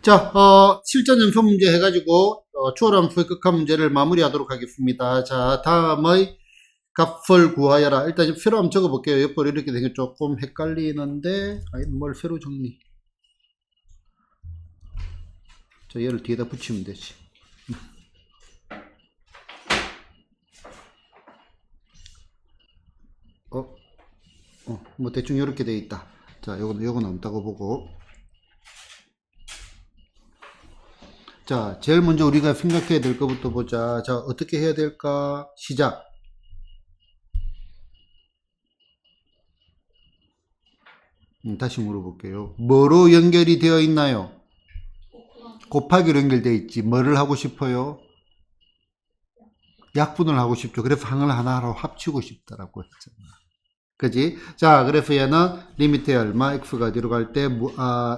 자, 실전 연습 문제 해가지고, 추월함수의 극한 문제를 마무리하도록 하겠습니다. 자, 다음의 값을 구하여라. 일단 새로 한번 적어볼게요. 옆으로 이렇게 되게 조금 헷갈리는데, 뭘 새로 정리. 자, 얘를 뒤에다 붙이면 되지. 뭐 대충 이렇게 돼 있다. 자, 요거는 없다고 보고. 자, 제일 먼저 우리가 생각해야 될 것부터 보자. 자, 어떻게 해야 될까? 시작. 다시 물어볼게요. 뭐로 연결이 되어 있나요? 곱하기로 연결되어 있지. 뭐를 하고 싶어요? 약분을 하고 싶죠. 그래서 항을 하나로 합치고 싶다라고 했잖아. 그지? 자, 그래서 얘는 리미트에 얼마? x가 어디로 갈 때,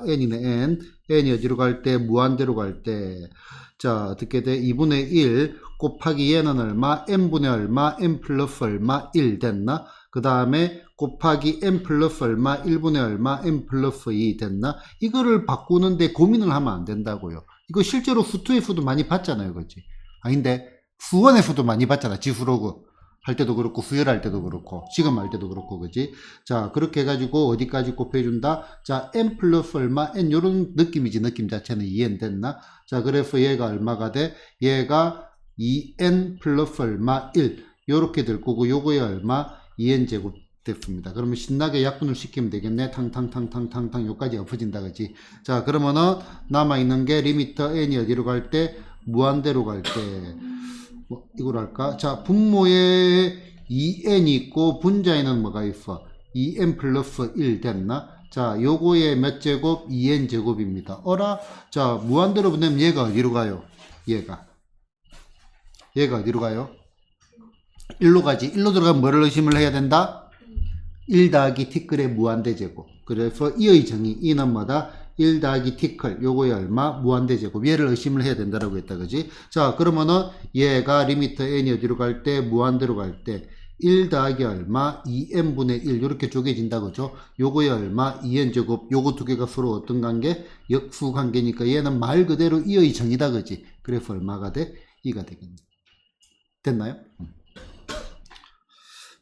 n이네, n이 어디로 갈 때, 무한대로 갈 때. 자, 어떻게 돼? 2분의 1 곱하기 얘는 얼마? n분의 얼마? n 플러스 얼마? 1 됐나? 그 다음에 곱하기 n 플러스 얼마? 1분의 얼마? n 플러스 2 됐나? 이거를 바꾸는데 고민을 하면 안 된다고요. 이거 실제로 수투에서도 많이 봤잖아요. 그지? 아닌데, 수원에서도 많이 봤잖아. 지수로그. 할 때도 그렇고 수열할 때도 그렇고 지금 할 때도 그렇고 그지. 자, 그렇게 해가지고 어디까지 곱해준다. 자, n 플러스 얼마? n 요런 느낌이지. 느낌 자체는 2n 됐나? 자, 그래서 얘가 얼마가 돼? 얘가 2n 플러스 얼마? 1 요렇게 될 거고 요거에 얼마? 2n 제곱 됐습니다. 그러면 신나게 약분을 시키면 되겠네. 탕탕탕탕탕탕 요까지 엎어진다 그지. 자, 그러면은 남아있는 게 리미터 n이 어디로 갈 때? 무한대로 갈 때. 이걸 할까? 자, 분모에 2n이 있고 분자에는 뭐가 있어? 2n 플러스 1 됐나? 자, 요거의 몇 제곱? 2n 제곱입니다. 어라? 자, 무한대로 보내면 얘가 어디로 가요? 얘가 어디로 가요? 1로 가지. 1로 들어가면 뭐를 의심을 해야 된다? 1 더하기 티끌의 무한대 제곱. 그래서 이의 정의, 이는 뭐다? 1 더하기 티클 요거에 얼마? 무한대 제곱. 얘를 의심을 해야 된다라고 했다 그지. 자, 그러면은 얘가 리미터 n이 어디로 갈 때? 무한대로 갈 때 1 더하기 얼마? 2n분의 1 이렇게 쪼개진다 그죠. 요거에 얼마? 2n 제곱. 요거 두 개가 서로 어떤 관계? 역수 관계니까 얘는 말 그대로 이의 정의다 그지. 그래서 얼마가 돼? 2가 되겠네. 됐나요?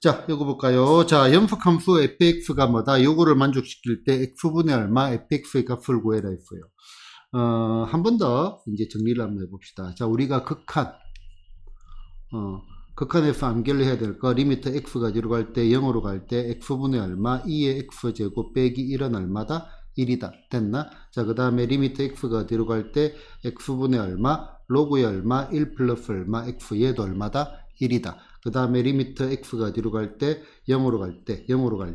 자, 요거 볼까요? 자, 연속함수 fx가 뭐다? 요거를 만족시킬 때 x분의 얼마? fx의 값을 구해라 했어요. 한 번 더 이제 정리를 한번 해봅시다. 자, 우리가 극한에서 암기를 해야 될 거, 리미터 x가 어디로 갈 때, 0으로 갈 때, x분의 얼마? 2의 x제곱 빼기 1은 얼마다? 1이다. 됐나? 자, 그 다음에 리미터 x가 어디로 갈 때, x분의 얼마? 로그의 얼마? 1 플러스 얼마? x 얘도 얼마다? 1이다. 그 다음에 리미터 x가 어디로 갈 때? 0으로 갈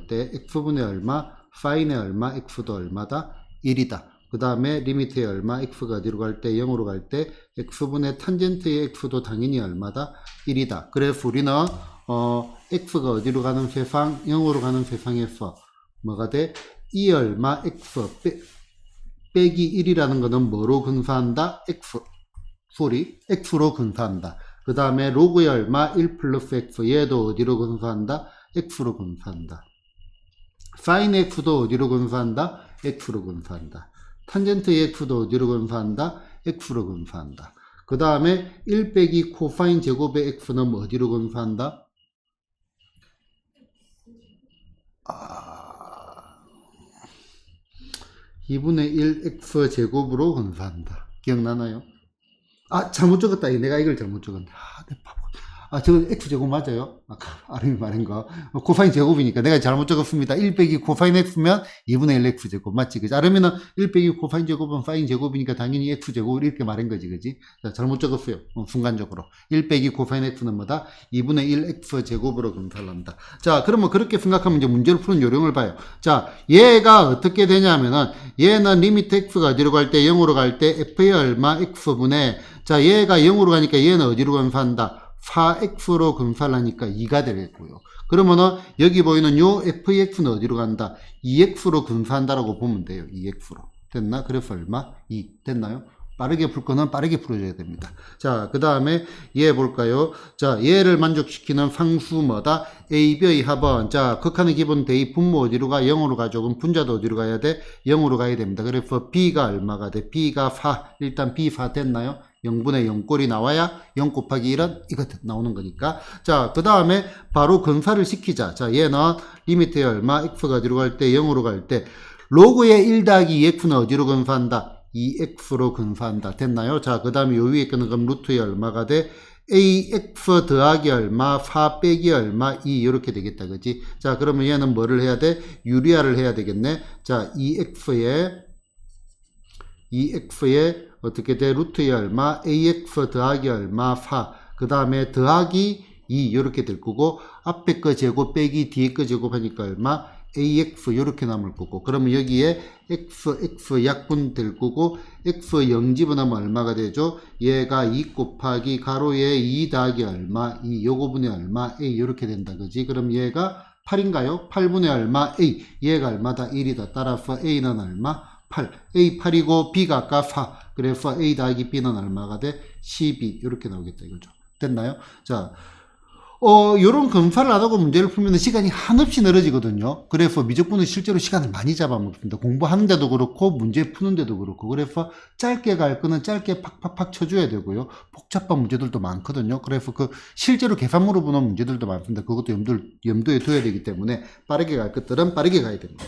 때, x분의 얼마? 사인의 얼마? x도 얼마다? 1이다. 그 다음에 리미트의 얼마? x가 어디로 갈 때? 0으로 갈 때, x분의 탄젠트의 x도 당연히 얼마다? 1이다. 그래서 우리는, x가 어디로 가는 세상? 0으로 가는 세상에서 뭐가 돼? 2 얼마? x 빼기 1이라는 거는 뭐로 근사한다? x로 근사한다. 그 다음에 로그의 얼마? 1 플러스 x 얘도 어디로 근사한다? x로 근사한다. 사인 x도 어디로 근사한다? x로 근사한다. 탄젠트 x도 어디로 근사한다? x로 근사한다. 그 다음에 1 빼기 코사인 제곱의 x는 어디로 근사한다? 2분의 1 x 제곱으로 근사한다. 기억나나요? 잘못 적었다. 내가 이걸 잘못 적었네. 내 바보. 저건 x제곱 맞아요? 아까 아름이 말한 거. 코사인 제곱이니까 내가 잘못 적었습니다. 1 빼기 코사인 x면 2분의 1 x제곱. 맞지? 그지? 아름이는 1 빼기 코사인 제곱은 사인 제곱이니까 당연히 x제곱을 이렇게 말한 거지. 그지? 자, 잘못 적었어요. 순간적으로. 1 빼기 코사인 x는 뭐다? 2분의 1 x제곱으로 검사한다. 자, 그러면 그렇게 생각하면 이제 문제를 푸는 요령을 봐요. 자, 얘가 어떻게 되냐면은 얘는 리미트 x가 어디로 갈 때? 0으로 갈 때 f의 얼마? x분의 자, 얘가 0으로 가니까 얘는 어디로 검사한다? 4x로 근사를 하니까 2가 되겠고요. 그러면은 여기 보이는 요 fx는 어디로 간다? 2x로 근사한다라고 보면 돼요. 2x로. 됐나? 그래서 얼마? 2. 됐나요? 빠르게 풀 거는 빠르게 풀어줘야 됩니다. 자, 그 다음에 얘 볼까요? 자, 얘를 만족시키는 상수 뭐다? A, B의 합은, 자, 극한의 기본 대입 분모 어디로 가? 0으로 가죠. 그럼 분자도 어디로 가야 돼? 0으로 가야 됩니다. 그래서 B가 얼마가 돼? B가 4. 일단 B 4 됐나요? 0분의 0꼴이 나와야 0 곱하기 1은 이거 나오는 거니까. 자, 그 다음에 바로 근사를 시키자. 자, 얘는 리미트에 얼마? x가 어디로 갈 때? 0으로 갈 때. 로그의 1 더하기 2x는 어디로 근사한다? 2x로 근사한다. 됐나요? 자, 그 다음에 요 위에 거는 그럼 루트에 얼마가 돼? ax 더하기 얼마, 4 빼기 얼마, 2 이렇게 되겠다. 그지? 자, 그러면 얘는 뭐를 해야 돼? 유리화를 해야 되겠네. 자, 2x에 어떻게 돼? 루트에 얼마, ax 더하기 얼마, 4. 그 다음에 더하기 2 이렇게 될 거고, 앞에 거 제곱 빼기 뒤에 거 제곱 하니까 얼마? ax 이렇게 남을 거고, 그러면 여기에 x 약분 될 거고, x 0 집어넣으면 얼마가 되죠? 얘가 2 곱하기 가로에 2 더하기 얼마? 2 요거분의 얼마? a 이렇게 된다. 그지? 그럼 얘가 8인가요? 8분의 얼마? a. 얘가 얼마다? 1이다. 따라서 a는 얼마? 8. a 8이고 b가 아까 4. 그래서 a 더하기 b는 얼마가 돼? 12. 이렇게 나오겠다. 이거죠. 됐나요? 자, 요런 검사를 안 하고 문제를 풀면 시간이 한없이 늘어지거든요. 그래서 미적분은 실제로 시간을 많이 잡아먹습니다. 공부하는데도 그렇고, 문제 푸는데도 그렇고. 그래서 짧게 갈 거는 짧게 팍팍팍 쳐줘야 되고요. 복잡한 문제들도 많거든요. 그래서 실제로 계산문으로 보는 문제들도 많습니다. 그것도 염두에 둬야 되기 때문에 빠르게 갈 것들은 빠르게 가야 됩니다.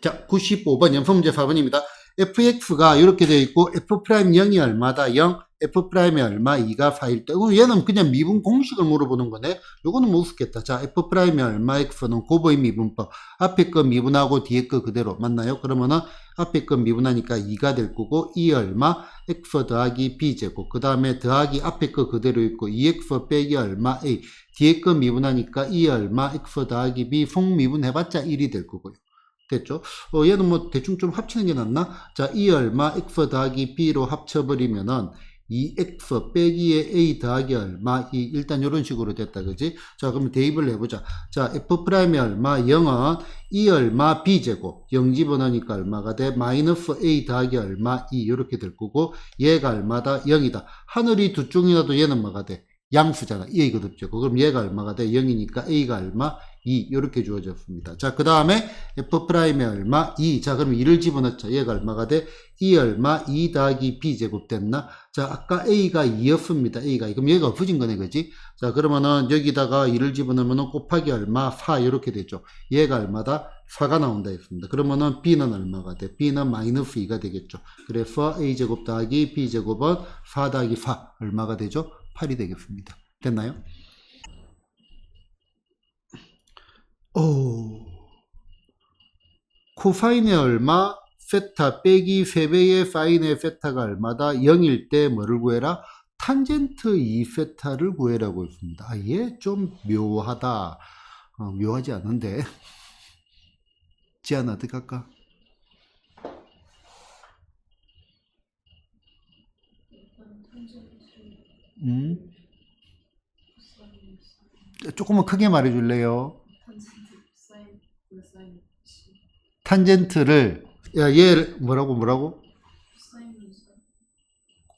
자, 95번 연습문제 4번입니다. fx가 이렇게 되어 있고, f'0이 얼마다? 0. f'이 얼마? 2가 4일 때. 얘는 그냥 미분 공식을 물어보는 거네. 요거는 못 쓰겠다. 자, f'이 얼마? x는 고보의 미분법. 앞에 거 미분하고 뒤에 거 그대로. 맞나요? 그러면은 앞에 거 미분하니까 2가 될 거고, 2 얼마? x 더하기 b제곱. 그 다음에 더하기 앞에 거 그대로 있고, 2x 빼기 얼마? a. 뒤에 거 미분하니까 2 얼마? x 더하기 b. 속미분 해봤자 1이 될 거고요. 됐죠? 얘는 뭐 대충 좀 합치는 게 낫나? 자, 2 얼마? x 더하기 b로 합쳐버리면은 2x 빼기에 a 더하기 얼마? 2. 일단 이런 식으로 됐다. 그지? 자, 그럼 대입을 해보자. 자, f'이 얼마? 0은 2 얼마? b제곱. 0 집어넣으니까 얼마가 돼? 마이너스 a 더하기 얼마? 2. 이렇게 될 거고, 얘가 얼마다? 0이다. 하늘이 두 쪽이라도 얘는 뭐가 돼? 양수잖아. a가 곱제곱. 그럼 얘가 얼마가 돼? 0이니까 a가 얼마? 2 이렇게 주어졌습니다. 자, 그 다음에 f'이 얼마? 2. 자, 그럼 2를 집어넣자. 얘가 얼마가 돼? 2 얼마? 2 더하기 b제곱 됐나? 자, 아까 a가 2였습니다. a가. 그럼 얘가 없어진 거네. 그지? 자, 그러면은 여기다가 2를 집어넣으면 곱하기 얼마? 4 이렇게 되죠. 얘가 얼마다? 4가 나온다 했습니다. 그러면은 b는 얼마가 돼? b는 마이너스 2가 되겠죠. 그래서 a제곱 더하기 b제곱은 4 더하기 4 얼마가 되죠? 8이 되겠습니다. 됐나요? 코사인의 얼마? 세타 빼기 3배의 사인의 세타가 얼마다? 0일 때 뭐를 구해라? 탄젠트 2세타를 구해라고 했습니다. 아, 얘 좀 묘하다. 묘하지 않은데. 지안아, 어떻게 할까? 조금만 크게 말해줄래요? 탄젠트를, 야, 얘 뭐라고?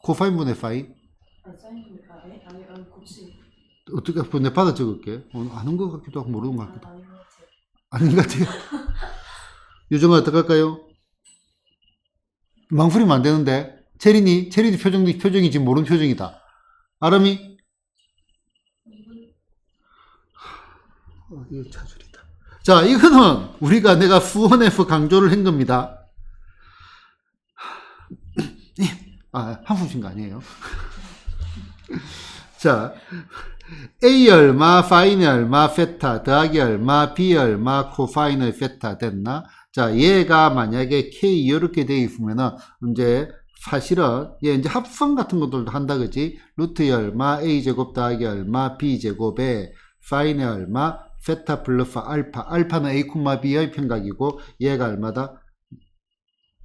코사인분의 사인? 어떻게, 내 받아 적을게. 아는 것 같기도 하고 모르는 것 같기도 하고. 아닌 것 같아요. 요정아, 어떡할까요? 망설이면 안 되는데. 체린이 표정이 지금 모르는 표정이다. 아름이? 이거 차줄이다. 자, 이거는 내가 수원에서 강조를 한 겁니다. 한숨 쉰 거 아니에요? 자, A 얼마, 사인이 얼마, 세타, 더하기 얼마, B 얼마, 코사인의 세타 됐나? 자, 얘가 만약에 K 이렇게 돼 있으면은, 이제, 사실은, 얘 이제 합성 같은 것들도 한다, 그지? 루트에 얼마, A제곱 더하기 얼마, B제곱에, 사인이 얼마, 세타 플러스 알파. 알파는 A, B의 편각이고, 얘가 얼마다?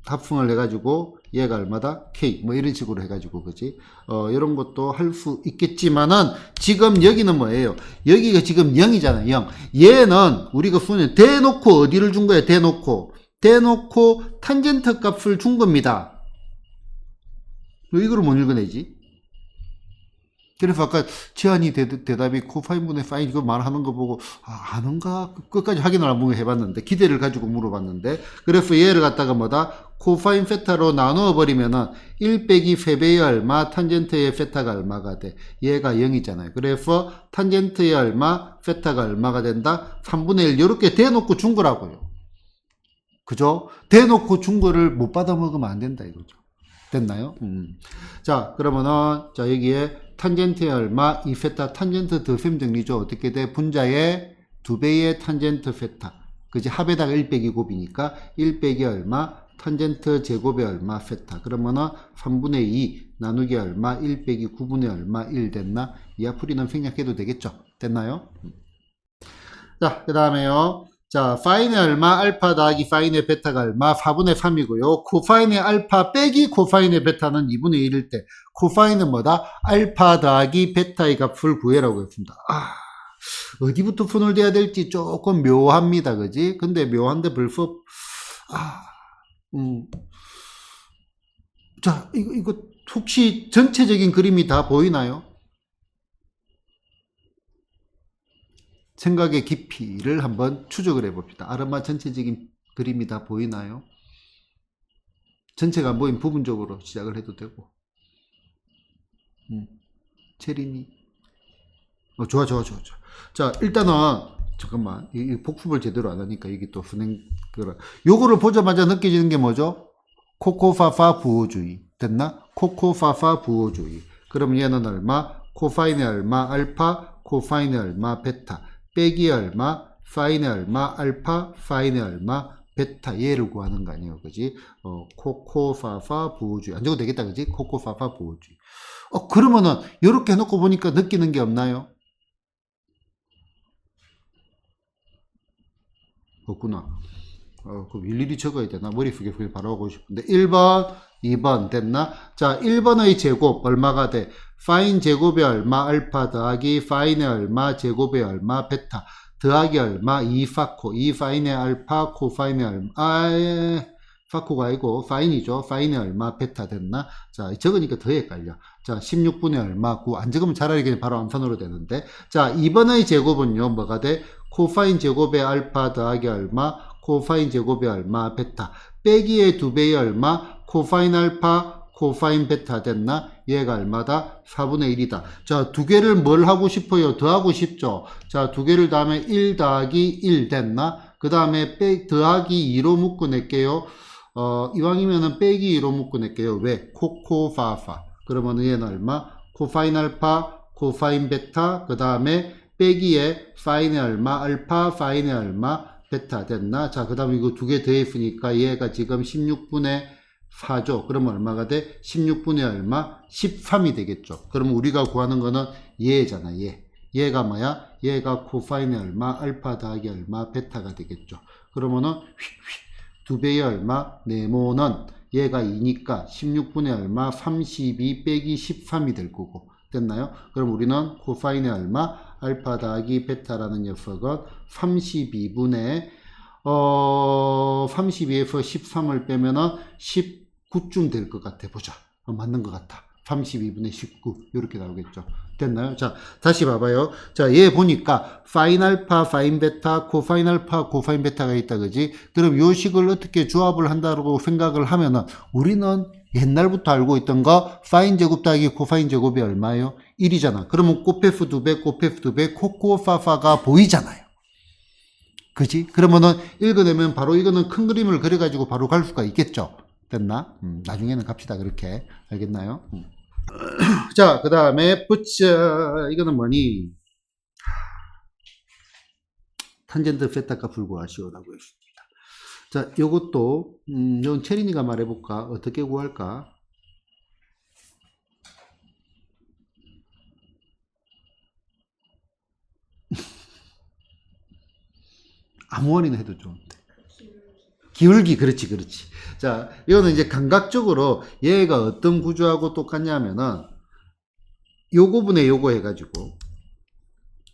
합성을 해가지고, 얘가 얼마다? K. 뭐 이런 식으로 해가지고, 그지? 이런 것도 할 수 있겠지만은, 지금 여기는 뭐예요? 여기가 지금 0이잖아요, 0. 얘는, 우리가 수는 대놓고 어디를 준 거예요? 대놓고 탄젠트 값을 준 겁니다. 왜 이거를 못 읽어내지? 그래서 아까 지한이 대답이 코파인분의 파인 이거 말하는 거 보고 아는가? 끝까지 확인을 한번 해봤는데 기대를 가지고 물어봤는데 그래서 얘를 갖다가 뭐다? 코파인 페타로 나누어 버리면은 1 빼기 세배의 얼마 탄젠트의 페타가 얼마가 돼? 얘가 0이잖아요. 그래서 탄젠트의 얼마 페타가 얼마가 된다? 3분의 1 이렇게 대놓고 준 거라고요. 그죠? 대놓고 준 거를 못 받아 먹으면 안 된다 이거죠. 됐나요? 자, 그러면은, 자, 여기에 탄젠트의 얼마, 이 페타, 탄젠트 더셈 정리죠. 어떻게 돼? 분자의 2배의 탄젠트 페타. 그지? 합에다가 1 빼기 곱이니까 1 빼기 얼마, 탄젠트 제곱의 얼마, 페타. 그러면은 3분의 2 나누기 얼마, 1 빼기 9분의 얼마, 1 됐나? 이 앞으리는 생략해도 되겠죠? 됐나요? 자, 그 다음에요. 자, 파인의 얼마, 알파 더하기 파인의 베타가 얼마, 4분의 3이고요. 코파인의 알파 빼기 코파인의 베타는 2분의 1일 때, 코파인은 뭐다? 알파 더하기 베타의 값을 구해라고 했습니다. 어디부터 푼을 대야 될지 조금 묘합니다. 그지? 근데 묘한데 벌써, 자, 이거 혹시 전체적인 그림이 다 보이나요? 생각의 깊이를 한번 추적을 해봅시다. 아르마 전체적인 그림이 다 보이나요? 전체가 안 보인 부분적으로 시작을 해도 되고. 체린이. 좋아. 자, 일단은, 잠깐만. 이 복습을 제대로 안 하니까 이게 또 요거를 보자마자 느껴지는 게 뭐죠? 코코파파 부호주의. 됐나? 코코파파 부호주의. 그럼 얘는 얼마? 코파인의 얼마? 알파, 코파인의 얼마? 베타. 빼기 얼마, 파인의 얼마, 알파, 파인의 얼마, 베타 얘를 구하는 거 아니에요, 그지? 코코파파 부호주의 안 적어도 되겠다, 그지? 코코파파 부호주의. 그러면은 이렇게 해놓고 보니까 느끼는 게 없나요? 없구나. 그럼 일일이 적어야 되나? 머리 숙여 바로 하고 싶은데 1번, 2번 됐나? 자, 1번의 제곱 얼마가 돼? 파인 제곱의 얼마 알파 더하기 파인의 얼마 제곱의 얼마 베타 더하기 얼마 2파코 2파인의 알파 코파인의 얼마 파코가 아니고 파인이죠. 파인의 얼마 베타 됐나? 자, 적으니까 더 헷갈려. 자, 16분의 얼마 9 안 적으면 차라리 그냥 바로 암산으로 되는데 자, 2번의 제곱은요 뭐가 돼? 코파인 제곱의 알파 더하기 얼마 코파인 제곱의 얼마 베타 빼기의 2배의 얼마 코파인 알파 코파인 베타 됐나? 얘가 얼마다? 4분의 1이다. 자, 두 개를 뭘 하고 싶어요? 더하고 싶죠? 자, 두 개를 다음에 1 더하기 1 됐나? 그 다음에 더하기 2로 묶어낼게요. 이왕이면은 빼기 2로 묶어낼게요. 왜? 코코파파. 그러면 얘는 얼마? 코파인 알파, 코파인 베타, 그 다음에 빼기에 파인의 얼마? 알파, 파인의 얼마? 베타 됐나? 자, 그 다음에 이거 두 개 더했으니까 얘가 지금 16분의 4죠. 그러면 얼마가 돼? 16분의 얼마? 13이 되겠죠. 그러면 우리가 구하는 거는 얘잖아, 얘. 얘가 뭐야? 얘가 코파인의 얼마? 알파 더하기 얼마? 베타가 되겠죠. 그러면은, 2배의 얼마? 네모는 얘가 2니까 16분의 얼마? 32 빼기 13이 될 거고. 됐나요? 그럼 우리는 코파인의 얼마? 알파 더하기 베타라는 녀석은 32분의 32에서 13을 빼면은 19쯤 될 것 같아. 보자. 맞는 것 같아. 32분의 19. 이렇게 나오겠죠. 됐나요? 자, 다시 봐봐요. 자, 얘 보니까 파인 알파, 파인 베타, 코파인 알파, 코파인 베타가 있다. 그지? 그럼 요 식을 어떻게 조합을 한다고 생각을 하면은 우리는 옛날부터 알고 있던 거 파인 제곱 더하기 코파인 제곱이 얼마예요? 1이잖아. 그러면 코페프 2배, 코페프 2배, 코코파파가 보이잖아요. 그지? 그러면은 읽어내면 바로 이거는 큰 그림을 그려가지고 바로 갈 수가 있겠죠. 됐나? 나중에는 갑시다. 그렇게. 알겠나요? 자, 그 다음에 이거는 뭐니? 탄젠트 페타 값을 구하시오라고 했습니다. 자, 요것도 이건 체린이가 말해볼까? 어떻게 구할까? 아무원이나 해도 좋은데. 기울기, 그렇지. 자, 이거는 이제 감각적으로 얘가 어떤 구조하고 똑같냐면은, 요거분의 요거 해가지고,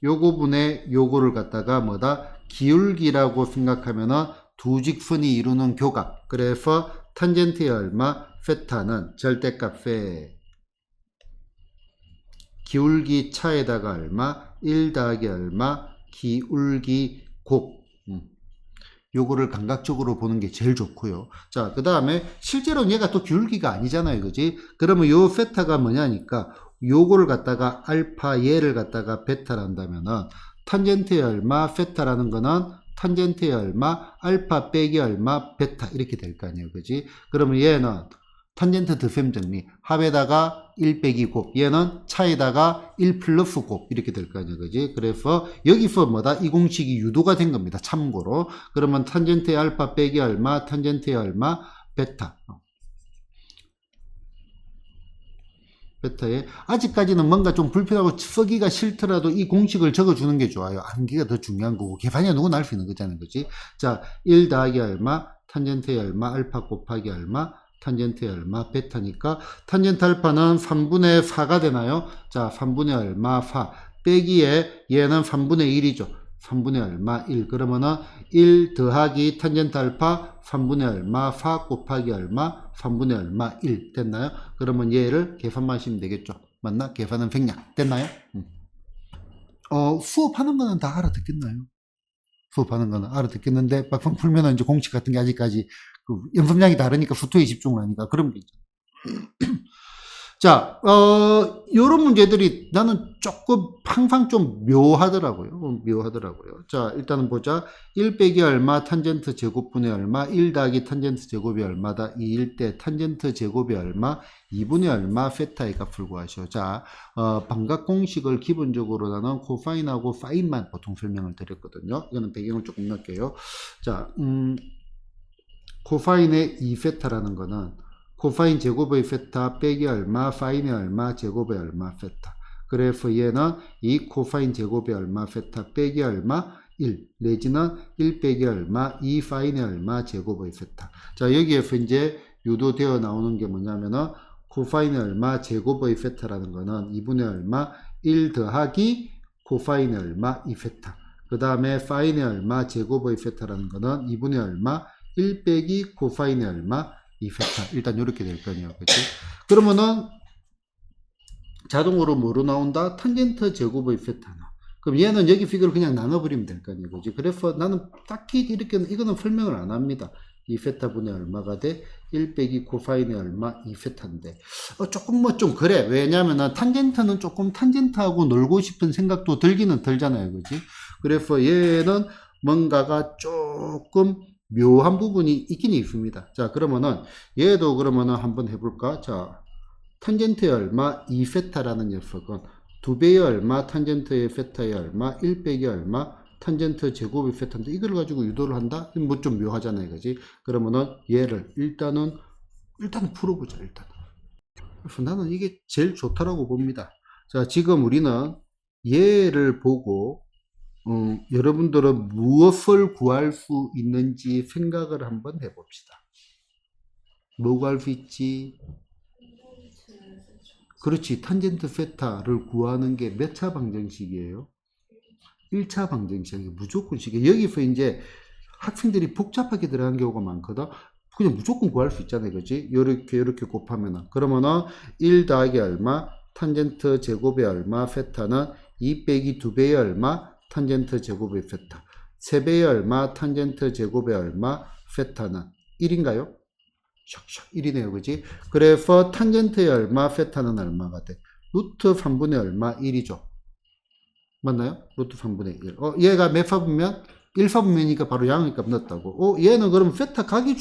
요거분의 요거를 갖다가 뭐다? 기울기라고 생각하면은 두 직선이 이루는 교각. 그래서 탄젠트의 얼마, 페타는 절대값 페 기울기 차에다가 얼마 1 더하기 얼마 기울기 곱 요거를 감각적으로 보는 게 제일 좋고요. 자, 그 다음에 실제로는 얘가 또 기울기가 아니잖아요. 그지? 그러면 요 페타가 뭐냐니까 요거를 갖다가 알파 얘를 갖다가 베타를 한다면은 탄젠트의 얼마 페타라는 거는 탄젠트의 얼마 알파 빼기 얼마 베타 이렇게 될 거 아니에요. 그지? 그러면 얘는 탄젠트 드셈 정리 합에다가 1 빼기 곱 얘는 차에다가 1 플러스 곱 이렇게 될 거 아니에요. 그지? 그래서 여기서 뭐다? 이 공식이 유도가 된 겁니다. 참고로. 그러면 탄젠트의 알파 빼기 얼마 탄젠트의 얼마 베타 베타에 아직까지는 뭔가 좀 불편하고 쓰기가 싫더라도 이 공식을 적어주는 게 좋아요. 암기가 더 중요한 거고 계산이 누구나 알 수 있는 거잖아요. 그지? 자, 1 더하기 얼마 탄젠트의 얼마 알파 곱하기 얼마 탄젠트의 얼마 베타니까 탄젠트 알파는 3분의 4가 되나요? 자, 3분의 얼마 4 빼기에 얘는 3분의 1이죠. 3분의 얼마 1 그러면은 1 더하기 탄젠트 알파 3분의 얼마 4 곱하기 얼마 3분의 얼마 1 됐나요? 그러면 얘를 계산만 하시면 되겠죠. 맞나? 계산은 생략 됐나요? 수업하는 거는 다 알아듣겠나요? 수업하는 거는 알아듣겠는데 막상 풀면은 이제 공식 같은 게 아직까지 그 연습량이 다르니까 수투에 집중을 하니까 그런 게 있죠. 자, 요런 문제들이 나는 조금 항상 좀 묘하더라고요. 자, 일단은 보자. 1 빼기 얼마 탄젠트 제곱분의 얼마 1 더하기 탄젠트 제곱이 얼마다 2일 때 탄젠트 제곱이 얼마 2분의 얼마 페타의 값을 구하시오. 자, 반각 공식을 기본적으로 나는 코사인하고 사인만 보통 설명을 드렸거든요. 이거는 배경을 조금 넣을게요. 자, 코사인의 2페타라는 거는 코사인 제곱의 페타 빼기 얼마 사인의 얼마 제곱의 얼마 페타 그래서 얘는 이 코사인 제곱의 얼마 페타 빼기 얼마 1 내지는 1 빼기 얼마 2 사인의 얼마 제곱의 페타 자 여기에서 이제 유도되어 나오는 게 뭐냐면은 코사인의 얼마 제곱의 페타라는 거는 2분의 얼마 1 더하기 코사인의 얼마 2페타 그 다음에 사인의 얼마 제곱의 페타라는 거는 2분의 얼마 1 빼기 코사인의 얼마 2페타 일단 이렇게 될 거네요. 그치? 그러면은 자동으로 뭐로 나온다? 탄젠트 제곱의 페타나. 그럼 얘는 여기 피규어를 그냥 나눠버리면 될 거 아니에요. 그치? 그래서 나는 딱히 이렇게 이거는 설명을 안 합니다. 2페타 분의 얼마가 돼? 1 빼기 코사인의 얼마 2페타인데 조금 뭐 좀 그래. 왜냐면은 탄젠트는 조금 탄젠트하고 놀고 싶은 생각도 들기는 들잖아요. 그치? 그래서 얘는 뭔가가 조금 묘한 부분이 있긴 있습니다. 자, 그러면은 얘도 그러면은 한번 해볼까? 자, 탄젠트의 얼마 2페타라는 녀석은 2배의 얼마 탄젠트의 페타의 얼마 1 빼기 얼마 탄젠트 제곱의 페타인데 이걸 가지고 유도를 한다? 뭐 좀 묘하잖아요. 그지? 그러면은 얘를 일단은 풀어보자. 일단. 그래서 나는 이게 제일 좋다라고 봅니다. 자, 지금 우리는 얘를 보고 여러분들은 무엇을 구할 수 있는지 생각을 한번 해봅시다. 뭐 구할 수 있지? 그렇지. 탄젠트 세타를 구하는 게 몇 차 방정식이에요? 1차 방정식이에요. 무조건식이에요. 여기서 이제 학생들이 복잡하게 들어간 경우가 많거든. 그냥 무조건 구할 수 있잖아요. 그렇지? 이렇게 곱하면은. 그러면은 1 더하기 얼마? 탄젠트 제곱의 얼마? 세타는 2 빼기 2배의 얼마? 탄젠트 제곱의 페타 3배의 얼마 탄젠트 제곱의 얼마 페타는 1인가요? 샥샥 1이네요. 그지? 그래서 탄젠트의 얼마 페타는 얼마가 돼? 루트 3분의 얼마 1이죠. 맞나요? 루트 3분의 1 얘가 몇 사분면? 1사분면이니까 바로 양의값 넣었다고 얘는 그럼 페타 각이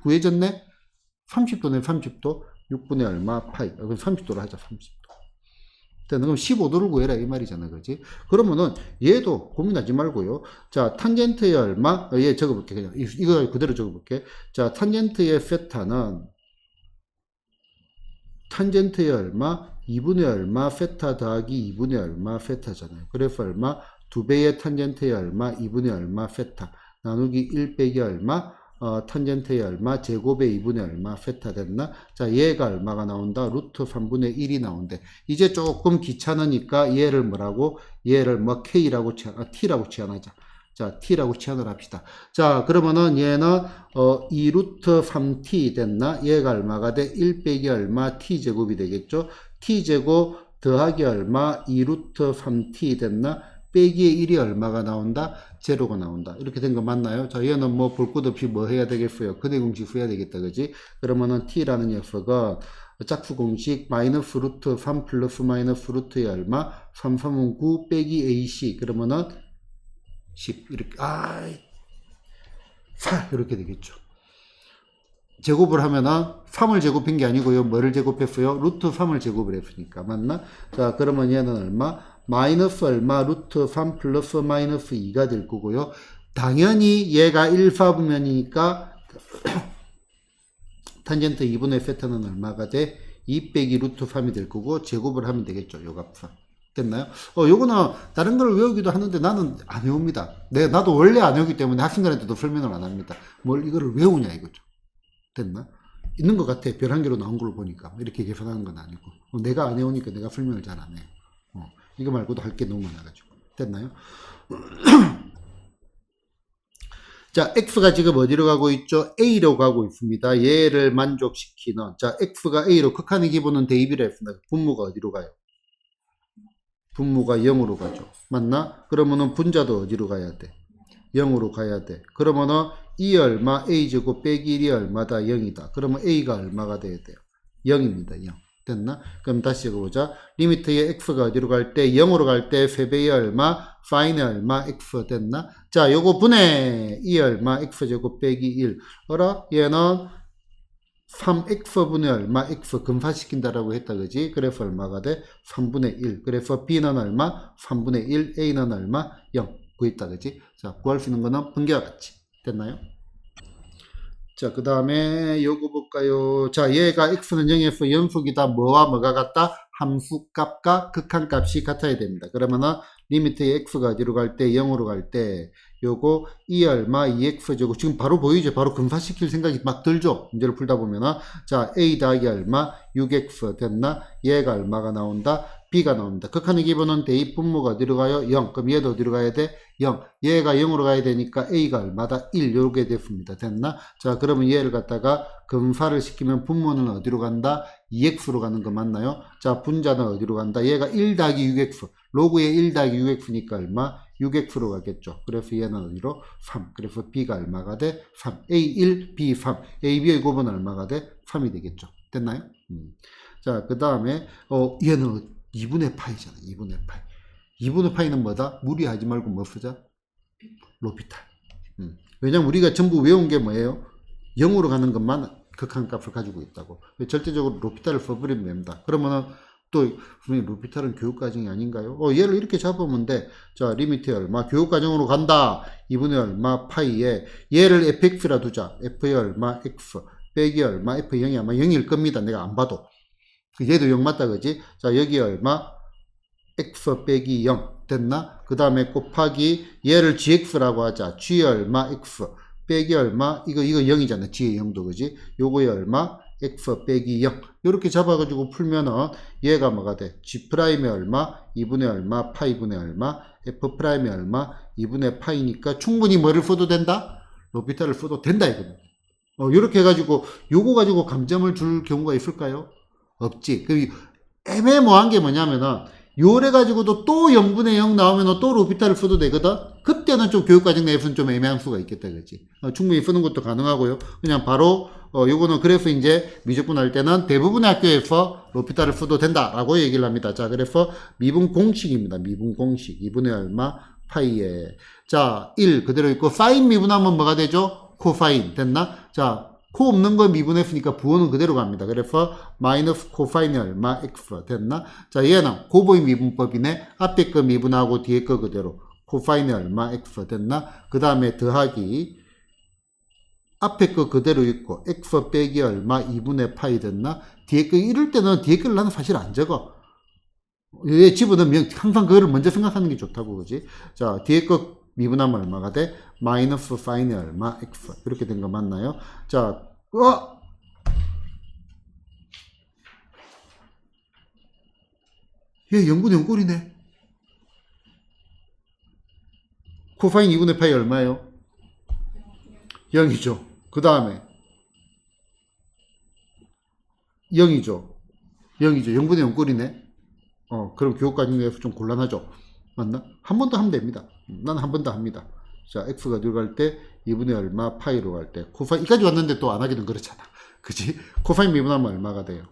구해졌네? 30도네 30도 6분의 얼마 파이 그럼 30도로 하자 30도 그럼 15도를 구해라 이 말이잖아. 그지? 그러면은 얘도 고민하지 말고요. 자, 탄젠트의 얼마? 얘 적어볼게. 그냥 이거 그대로 적어볼게. 자, 탄젠트의 세타는 탄젠트의 얼마? 2분의 얼마? 세타 더하기 2분의 얼마? 세타잖아요. 그래서 얼마? 2배의 탄젠트의 얼마? 2분의 얼마? 세타 나누기 1 빼기 얼마? 탄젠트의 얼마? 제곱의 2분의 얼마? 세타 됐나? 자, 얘가 얼마가 나온다? 루트 3분의 1이 나온대. 이제 조금 귀찮으니까 얘를 뭐라고? 얘를 뭐 K라고 T라고 치환하자. 자, t라고 치환을 합시다. 자, 그러면은 얘는 2 루트 3t 됐나? 얘가 얼마가 돼? 1 빼기 얼마? t제곱이 되겠죠? t제곱 더하기 얼마? 2 루트 3t 됐나? 빼기의 1이 얼마가 나온다? 제로가 나온다. 이렇게 된 거 맞나요? 자, 얘는 뭐 볼 것 없이 뭐 해야 되겠어요? 근의 공식 써야 되겠다. 그지? 그러면은 t라는 녀석은 짝수 공식 마이너스 루트 3 플러스 마이너스 루트의 얼마? 3, 3은 9 빼기 ac. 그러면은 10. 이렇게, 4. 이렇게 되겠죠. 제곱을 하면은 3을 제곱한 게 아니고요. 뭐를 제곱했어요? 루트 3을 제곱을 했으니까. 맞나? 자, 그러면 얘는 얼마? 마이너스 얼마? 루트 3 플러스 마이너스 2가 될 거고요. 당연히 얘가 1사분면이니까 탄젠트 2분의 세타는 얼마가 돼? 2 빼기 루트 3이 될 거고 제곱을 하면 되겠죠. 요 값은. 됐나요? 요거는 다른 걸 외우기도 하는데 나는 안 외웁니다. 나도 원래 안 외우기 때문에 학생들한테도 설명을 안 합니다. 뭘 이거를 외우냐 이거죠. 됐나? 있는 것 같아. 별 한 개로 나온 걸 보니까. 이렇게 계산하는 건 아니고. 내가 안 해오니까 내가 설명을 잘 안 해요. 이거 말고도 할 게 너무 많아가지고. 됐나요? 자, x가 지금 어디로 가고 있죠? a로 가고 있습니다. 얘를 만족시키는. 자, x가 a로 극한의 기본은 대입이라 했습니다. 분모가 어디로 가요? 분모가 0으로 가죠. 맞나? 그러면은 분자도 어디로 가야 돼? 0으로 가야 돼. 그러면은 2 얼마? a제곱 빼기 1이 얼마다? 0이다. 그러면 a가 얼마가 돼야 돼요? 0입니다. 0. 됐나? 그럼 다시 읽어보자. 리미트의 x가 어디로 갈 때? 0으로 갈 때 세배의 얼마? 파이의 얼마? x 됐나? 자, 요거 분해 2 얼마? x제곱 빼기 1. 어라? 얘는 3x분의 얼마? x 금사시킨다라고 했다. 그지? 그래서 얼마가 돼? 3분의 1. 그래서 b는 얼마? 3분의 1. a는 얼마? 0. 구했다. 그지? 자, 구할 수 있는 거는 분개와 같이. 됐나요? 자, 그 다음에 요거 볼까요? 자, 얘가 x는 0에서 연속이다. 뭐와 뭐가 같다? 함수값과 극한값이 같아야 됩니다. 그러면은 리미트의 x가 어디로 갈 때? 0으로 갈 때 요거 2 얼마? 2x제곱. 지금 바로 보이죠? 바로 금사시킬 생각이 막 들죠? 문제를 풀다 보면은. 자, a 더하기 얼마? 6x 됐나? 얘가 얼마가 나온다? b가 나옵니다. 극한의 기본은 대입 분모가 어디로 가요? 0. 그럼 얘도 어디로 가야 돼? 0. 얘가 0으로 가야 되니까 a가 얼마다? 1. 요렇게 됐습니다. 됐나? 자, 그러면 얘를 갖다가 금사를 시키면 분모는 어디로 간다? 2x로 가는 거 맞나요? 자, 분자는 어디로 간다? 얘가 1 더하기 6x. 로그의 1 더하기 6x니까 얼마? 6x로 가겠죠. 그래서 얘는 어디로? 3. 그래서 b가 얼마가 돼? 3. a1, b3. ab의 곱은 얼마가 돼? 3이 되겠죠. 됐나요? 자, 그 다음에 얘는 2분의 파이잖아. 2분의 파이. 2분의 파이는 뭐다? 무리하지 말고 뭐 쓰자? 로피탈. 왜냐면 우리가 전부 외운 게 뭐예요? 0으로 가는 것만 극한값을 가지고 있다고. 절대적으로 로피탈을 써버리면 됩니다. 그러면은 또 선생님 로피탈은 교육과정이 아닌가요? 얘를 이렇게 잡으면 돼. 자, 리미트 얼마? 교육과정으로 간다. 2분의 얼마? 파이에 얘를 fx라 두자. f의 얼마? x 빼기 얼마? f0이 아마 0일 겁니다. 내가 안 봐도. 얘도 0 맞다 그지? 자, 여기 얼마? x 빼기 0 됐나? 그 다음에 곱하기 얘를 gx라고 하자. g 얼마? x 빼기 얼마? 이거 0이잖아. g의 0도 그지? 요거의 얼마? x 빼기 0 요렇게 잡아가지고 풀면은 얘가 뭐가 돼? g 프라임의 얼마? 2분의 얼마? 파이분의 얼마? f 프라임의 얼마? 2분의 파이니까 충분히 뭐를 써도 된다? 로피탈을 써도 된다 이거는. 요렇게 해가지고 요거 가지고 감점을 줄 경우가 있을까요? 없지. 그 애매모호한 게 뭐냐면은 요래 가지고도 또 0분의 0 나오면 또 로피탈을 써도 되거든. 그때는 좀 교육과정 내에서는 좀 애매한 수가 있겠다, 그렇지? 충분히 쓰는 것도 가능하고요. 그냥 바로 요거는 그래서 이제 미적분 할 때는 대부분의 학교에서 로피탈을 써도 된다라고 얘기를 합니다. 자, 그래서 미분 공식입니다. 미분 공식 2분의 얼마 파이에 자 1 그대로 있고 사인 미분하면 뭐가 되죠? 코사인 됐나? 자. 코 없는 거 미분했으니까 부호는 그대로 갑니다. 그래서 마이너스 코사인이 얼마? x 됐나? 자, 얘는 고보의 미분법이네. 앞에 거 미분하고 뒤에 거 그대로. 코사인이 얼마? x 됐나? 그 다음에 더하기 앞에 거 그대로 있고 x 빼기 얼마? 2분의 파이 됐나? 뒤에 거 이럴 때는 뒤에 거를 나는 사실 안 적어. 얘 집어넣으면 항상 그거를 먼저 생각하는 게 좋다고 그지? 자, 뒤에 거 미분하면 얼마가 돼? 마이너스 사인이 얼마? x. 이렇게 된 거 맞나요? 자, 얘 0분의 0꼴이네. 코사인 2분의 파이 얼마예요? 0이죠. 그 다음에 0이죠. 0분의 0 꼴이네. 그럼 교과까지 내서 좀 곤란하죠. 맞나? 한 번 더 하면 됩니다. 나는 한 번 더 합니다. 자, x가 어디로 갈 때 2분의 얼마 파이로 갈 때 코사인 이까지 왔는데 또 안 하기는 그렇잖아. 그치? 코사인 미분하면 얼마가 돼요?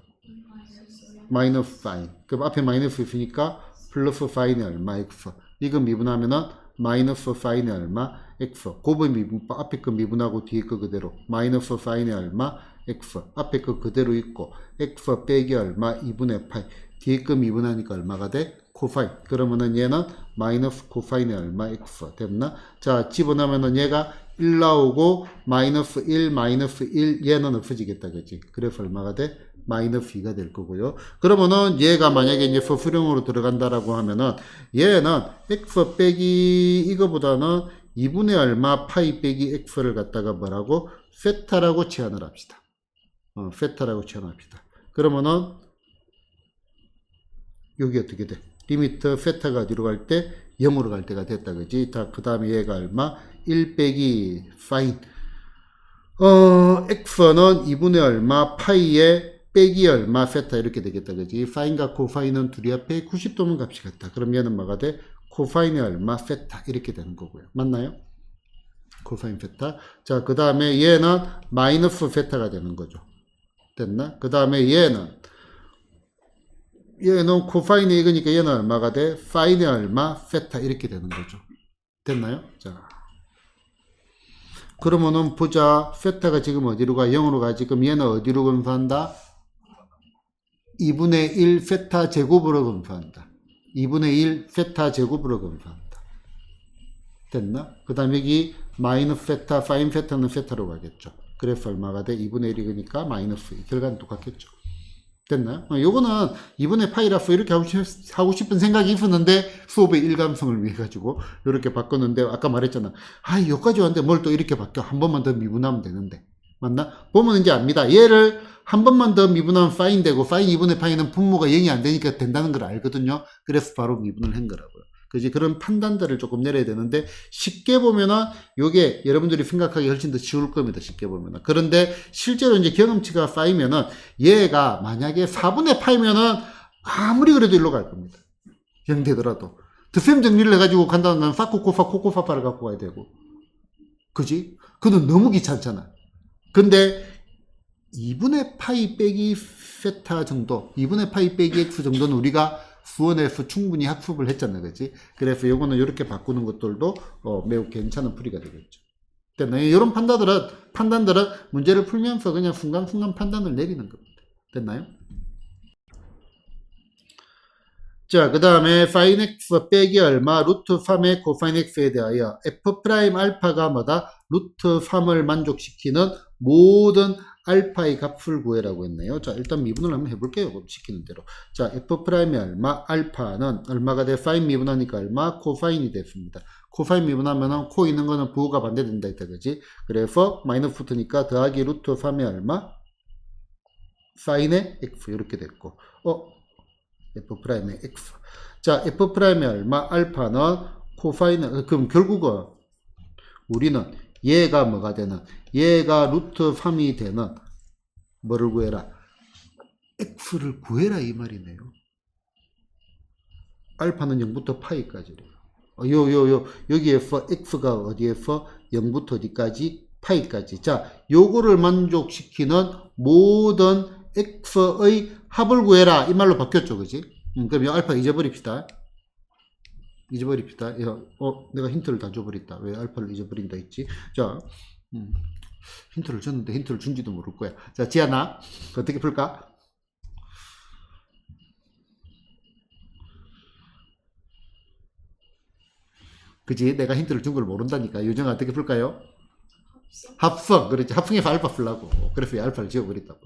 마이너스 사인. 그럼 앞에 마이너스 있으니까 플러스 사인이 얼마 x. 이거 미분하면은 마이너스 사인이 얼마 x. 곱은 미분, 앞에 거 미분하고 뒤에 거 그대로 마이너스 사인이 얼마 x. 앞에 거 그대로 있고 x 빼기 얼마 2분의 파이. 뒤에 거 미분하니까 얼마가 돼? 코사인. 그러면은 얘는 마이너스 코사인이 얼마 x 됐나? 자, 집어넣으면은 얘가 1 나오고 마이너스 1 마이너스 1 얘는 없어지겠다 그지? 그래서 얼마가 돼? 마이너스 2가 될 거고요. 그러면은 얘가 만약에 이제 서술형으로 들어간다라고 하면은 얘는 x 빼기 이거보다는 2분의 얼마 파이 빼기 x를 갖다가 뭐라고? 세타라고 치환을 합시다. 세타라고 치환합시다. 그러면은 여기 어떻게 돼? 리미트 세타가 어디로 갈 때? 0으로 갈 때가 됐다 그지? 자, 그 다음에 얘가 얼마? 1 빼기 사인 x는 2분의 얼마 파이에 빼기 얼마 세타 이렇게 되겠다 그지? 사인과 코사인은 둘이 앞에 90도면 값이 같다. 그럼 얘는 뭐가 돼? 코사인이 얼마 세타 이렇게 되는 거고요. 맞나요? 코사인 세타. 자, 그 다음에 얘는 마이너스 세타가 되는 거죠. 됐나? 그 다음에 얘는 코사인이 이거니까 얘는 얼마가 돼? 사인이 얼마? 세타 이렇게 되는 거죠. 됐나요? 자, 그러면은 보자. 세타가 지금 어디로 가? 0으로 가지. 그럼 얘는 어디로 검수한다? 2분의 1 세타 제곱으로 검수한다. 2분의 1 세타 제곱으로 검수한다. 됐나? 그 다음에 여기 마이너스 세타, 사인 세타는 세타로 가겠죠. 그래서 얼마가 돼? 2분의 1이니까 마이너스 2. 결과는 똑같겠죠. 됐나요? 요거는 2분의 파이라서 이렇게 하고 싶은 생각이 있었는데 수업의 일관성을 위해 가지고 이렇게 바꿨는데 아까 말했잖아. 여기까지 왔는데 뭘 또 이렇게 바뀌어. 한 번만 더 미분하면 되는데. 맞나? 보면 이제 압니다. 얘를 한 번만 더 미분하면 파인 되고 파인 2분의 파이는 분모가 0이 안 되니까 된다는 걸 알거든요. 그래서 바로 미분을 한 거라고요. 그지? 그런 판단들을 조금 내려야 되는데 쉽게 보면은 요게 여러분들이 생각하기 훨씬 더 쉬울 겁니다. 쉽게 보면은. 그런데 실제로 이제 경험치가 쌓이면은 얘가 만약에 4분의 파이면은 아무리 그래도 일로 갈 겁니다. 0 되더라도. 득셈 정리를 해가지고 간다는 건 사코코파 코코파파를 갖고 가야 되고. 그지? 그건 너무 귀찮잖아. 근데 2분의 파이 빼기 세타 정도, 2분의 파이 빼기 x 정도는 우리가 수원에서 충분히 학습을 했잖아, 그치? 그래서 요거는 이렇게 바꾸는 것들도 매우 괜찮은 풀이가 되겠죠. 됐나요? 이런 판단들은 문제를 풀면서 그냥 순간순간 판단을 내리는 겁니다. 됐나요? 자, 그 다음에 sin x 빼기 얼마 루트 3의 코사인 x에 대하여 f 프라임 알파가 뭐다? 루트 3을 만족시키는 모든 알파의 값을 구해라고 했네요. 자, 일단 미분을 한번 해볼게요. 그럼 시키는 대로. 자, f 프라임이 얼마? 알파는 얼마가 돼? 사인 미분하니까 얼마? 코사인이 됐습니다. 코사인 미분하면은 코 있는 거는 부호가 반대된다 했다, 그지? 그래서 마이너스 붙으니까 더하기 루트 3의 얼마? 사인의 x 이렇게 됐고, f 프라임의 x. 자, f 프라임의 얼마? 알파는 코사인은 그럼 결국은 우리는 얘가 뭐가 되는? 얘가 루트 3이 되는 뭐를 구해라? x를 구해라 이 말이네요. 알파는 0부터 파이까지래요. 여기에서 x가 어디에서 0부터 어디까지? 파이까지. 자, 요거를 만족시키는 모든 x의 합을 구해라 이 말로 바뀌었죠, 그지? 그럼 이 알파 잊어버립시다. 내가 힌트를 다 줘버렸다. 왜 알파를 잊어버린다 했지? 자, 힌트를 줬는데 힌트를 준지도 모를 거야. 자, 지아나, 어떻게 풀까? 그지? 내가 힌트를 준 걸 모른다니까. 유정아, 어떻게 풀까요? 합성. 그렇지. 합성해서 알파 풀라고. 그래서 이 알파를 지워버렸다고.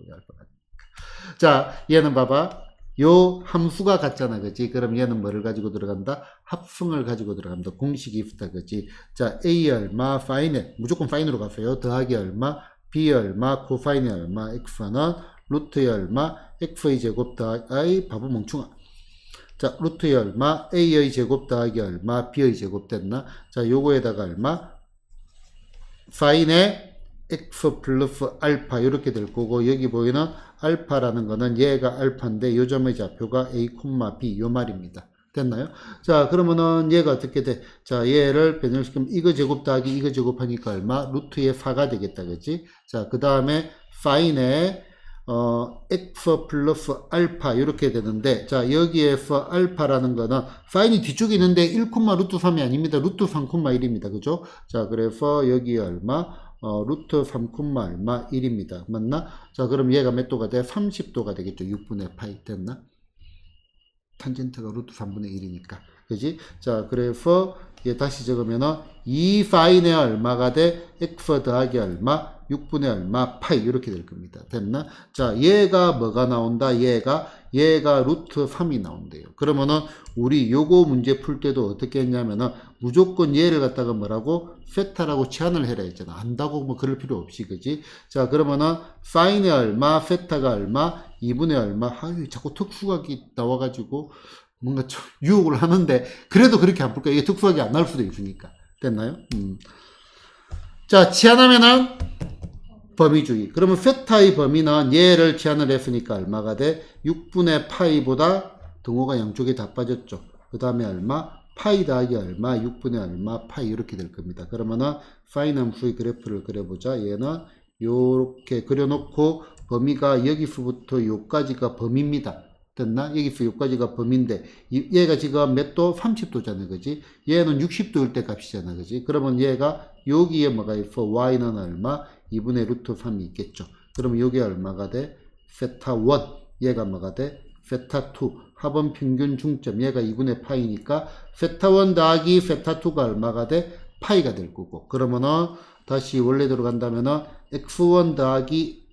자, 얘는 봐봐. 요 함수가 같잖아, 그치? 그럼 얘는 뭐를 가지고 들어간다? 합성을 가지고 들어간다. 공식이 있다, 그치? 자, A 얼마, 파인에, 무조건 파인으로 갔어요. 더하기 얼마, B 얼마, 코사인이 얼마, X는 루트의 얼마, X의 제곱 더하기, 아이, 바보 멍충아. 자, 루트의 얼마, a의 제곱 더하기 얼마, b의 제곱 됐나? 자, 요거에다가 얼마? 사인의 x 플러스 알파 이렇게 될 거고, 여기 보이는 알파라는 거는 얘가 알파인데 요 점의 좌표가 a, b 요 말입니다. 됐나요? 자, 그러면은 얘가 어떻게 돼? 자, 얘를 변형시키면 이거 제곱 더하기 이거 제곱하니까 얼마? 루트의 4가 되겠다. 그치? 자, 그 다음에 사인의 x 플러스 알파 이렇게 되는데, 자, 여기에서 알파라는 거는 사인이 뒤쪽에 있는데 1, 루트 3이 아닙니다. 루트 3, 1입니다. 그죠? 자, 그래서 여기 얼마? 루트 3, 얼마? 1입니다. 맞나? 자, 그럼 얘가 몇 도가 돼? 30도가 되겠죠. 6분의 파이 됐나? 탄젠트가 루트 3분의 1이니까. 그지? 자, 그래서 얘 다시 적으면은 2 사인의 얼마가 돼? x 더하기 얼마? 6분의 얼마? 파이 이렇게 될 겁니다. 됐나? 자, 얘가 뭐가 나온다? 얘가 루트 3이 나온대요. 그러면은 우리 요거 문제 풀 때도 어떻게 했냐면은 무조건 얘를 갖다가 뭐라고? 세타라고 치환을 해라 했잖아. 안다고 뭐 그럴 필요 없이. 그지? 자, 그러면은 사인의 얼마? 세타가 얼마? 2분의 얼마? 아유, 자꾸 특수각이 나와가지고 뭔가 좀 유혹을 하는데, 그래도 그렇게 안 풀까? 이게 특수하게 안 나올 수도 있으니까. 됐나요? 자, 치환하면은 범위주의. 그러면 세타의 범위는 얘를 치환을 했으니까 얼마가 돼? 6분의 파이보다 등호가 양쪽에 다 빠졌죠. 그 다음에 얼마? 파이 더하기 얼마? 6분의 얼마? 파이 이렇게 될 겁니다. 그러면은 사인 함수의 그래프를 그려보자. 얘는 요렇게 그려놓고 범위가 여기서부터 요까지가 범위입니다. 됐나? 여기서 여기까지가 범위인데 얘가 지금 몇 도? 30도잖아. 그지? 얘는 60도일 때 값이잖아. 그지? 그러면 얘가 여기에 뭐가 있어? y는 얼마? 2분의 루트 3이 있겠죠. 그러면 여기 얼마가 돼? 세타 1. 얘가 뭐가 돼? 세타 2. 합은 평균 중점. 얘가 2분의 파이니까 세타 1 더하기 세타 2가 얼마가 돼? 파이가 될 거고. 그러면은 다시 원래대로 간다면은 x1 더하기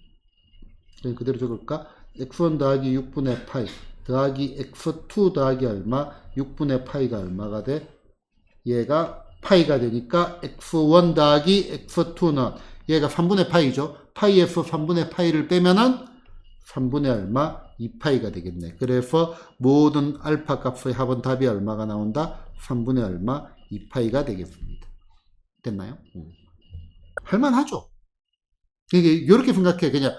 그대로 적을까? x1 더하기 6분의 파이 더하기 x2 더하기 얼마? 6분의 파이가 얼마가 돼? 얘가 파이가 되니까 x1 더하기 x2는 얘가 3분의 파이죠. 파이에서 3분의 파이를 빼면은 3분의 얼마? 2파이가 되겠네. 그래서 모든 알파 값의 합은 답이 얼마가 나온다? 3분의 얼마? 2파이가 되겠습니다. 됐나요? 할만하죠? 이게 이렇게 생각해. 그냥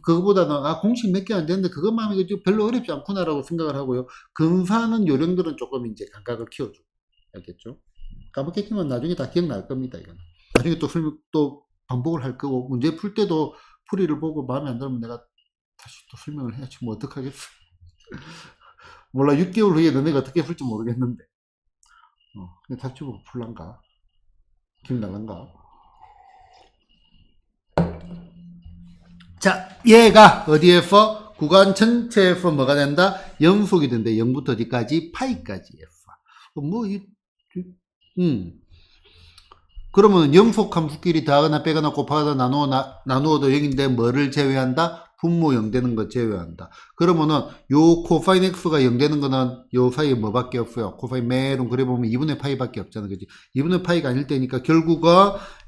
그거보다는 공식 몇 개 안 되는데 그것만 하면 별로 어렵지 않구나라고 생각을 하고요. 근사하는 요령들은 조금 이제 감각을 키워줘. 알겠죠? 까먹겠지만 나중에 다 기억날 겁니다. 이거는. 나중에 또 반복을 할 거고, 문제 풀 때도 풀이를 보고 마음에 안 들면 내가 다시 또 설명을 해야지. 뭐 어떡하겠어. 몰라, 6개월 후에 너네가 어떻게 풀지 모르겠는데. 다시 보고 풀란가? 기억날란가? 자, 얘가 어디에서? 구간 전체에서 뭐가 된다? 연속이 된다. 0부터 어디까지? 파이까지 F. 그러면 연속 함수끼리 더하거나 빼거나 곱하거나 나누어도 0인데 뭐를 제외한다? 분모 0 되는 거 제외한다. 그러면은 요 코사인 x가 0 되는 거는 요 사이에 뭐밖에 없어요? 코사인 매론 그려보면 2분의 파이밖에 없잖아. 그지? 2분의 파이가 아닐 때니까 결국은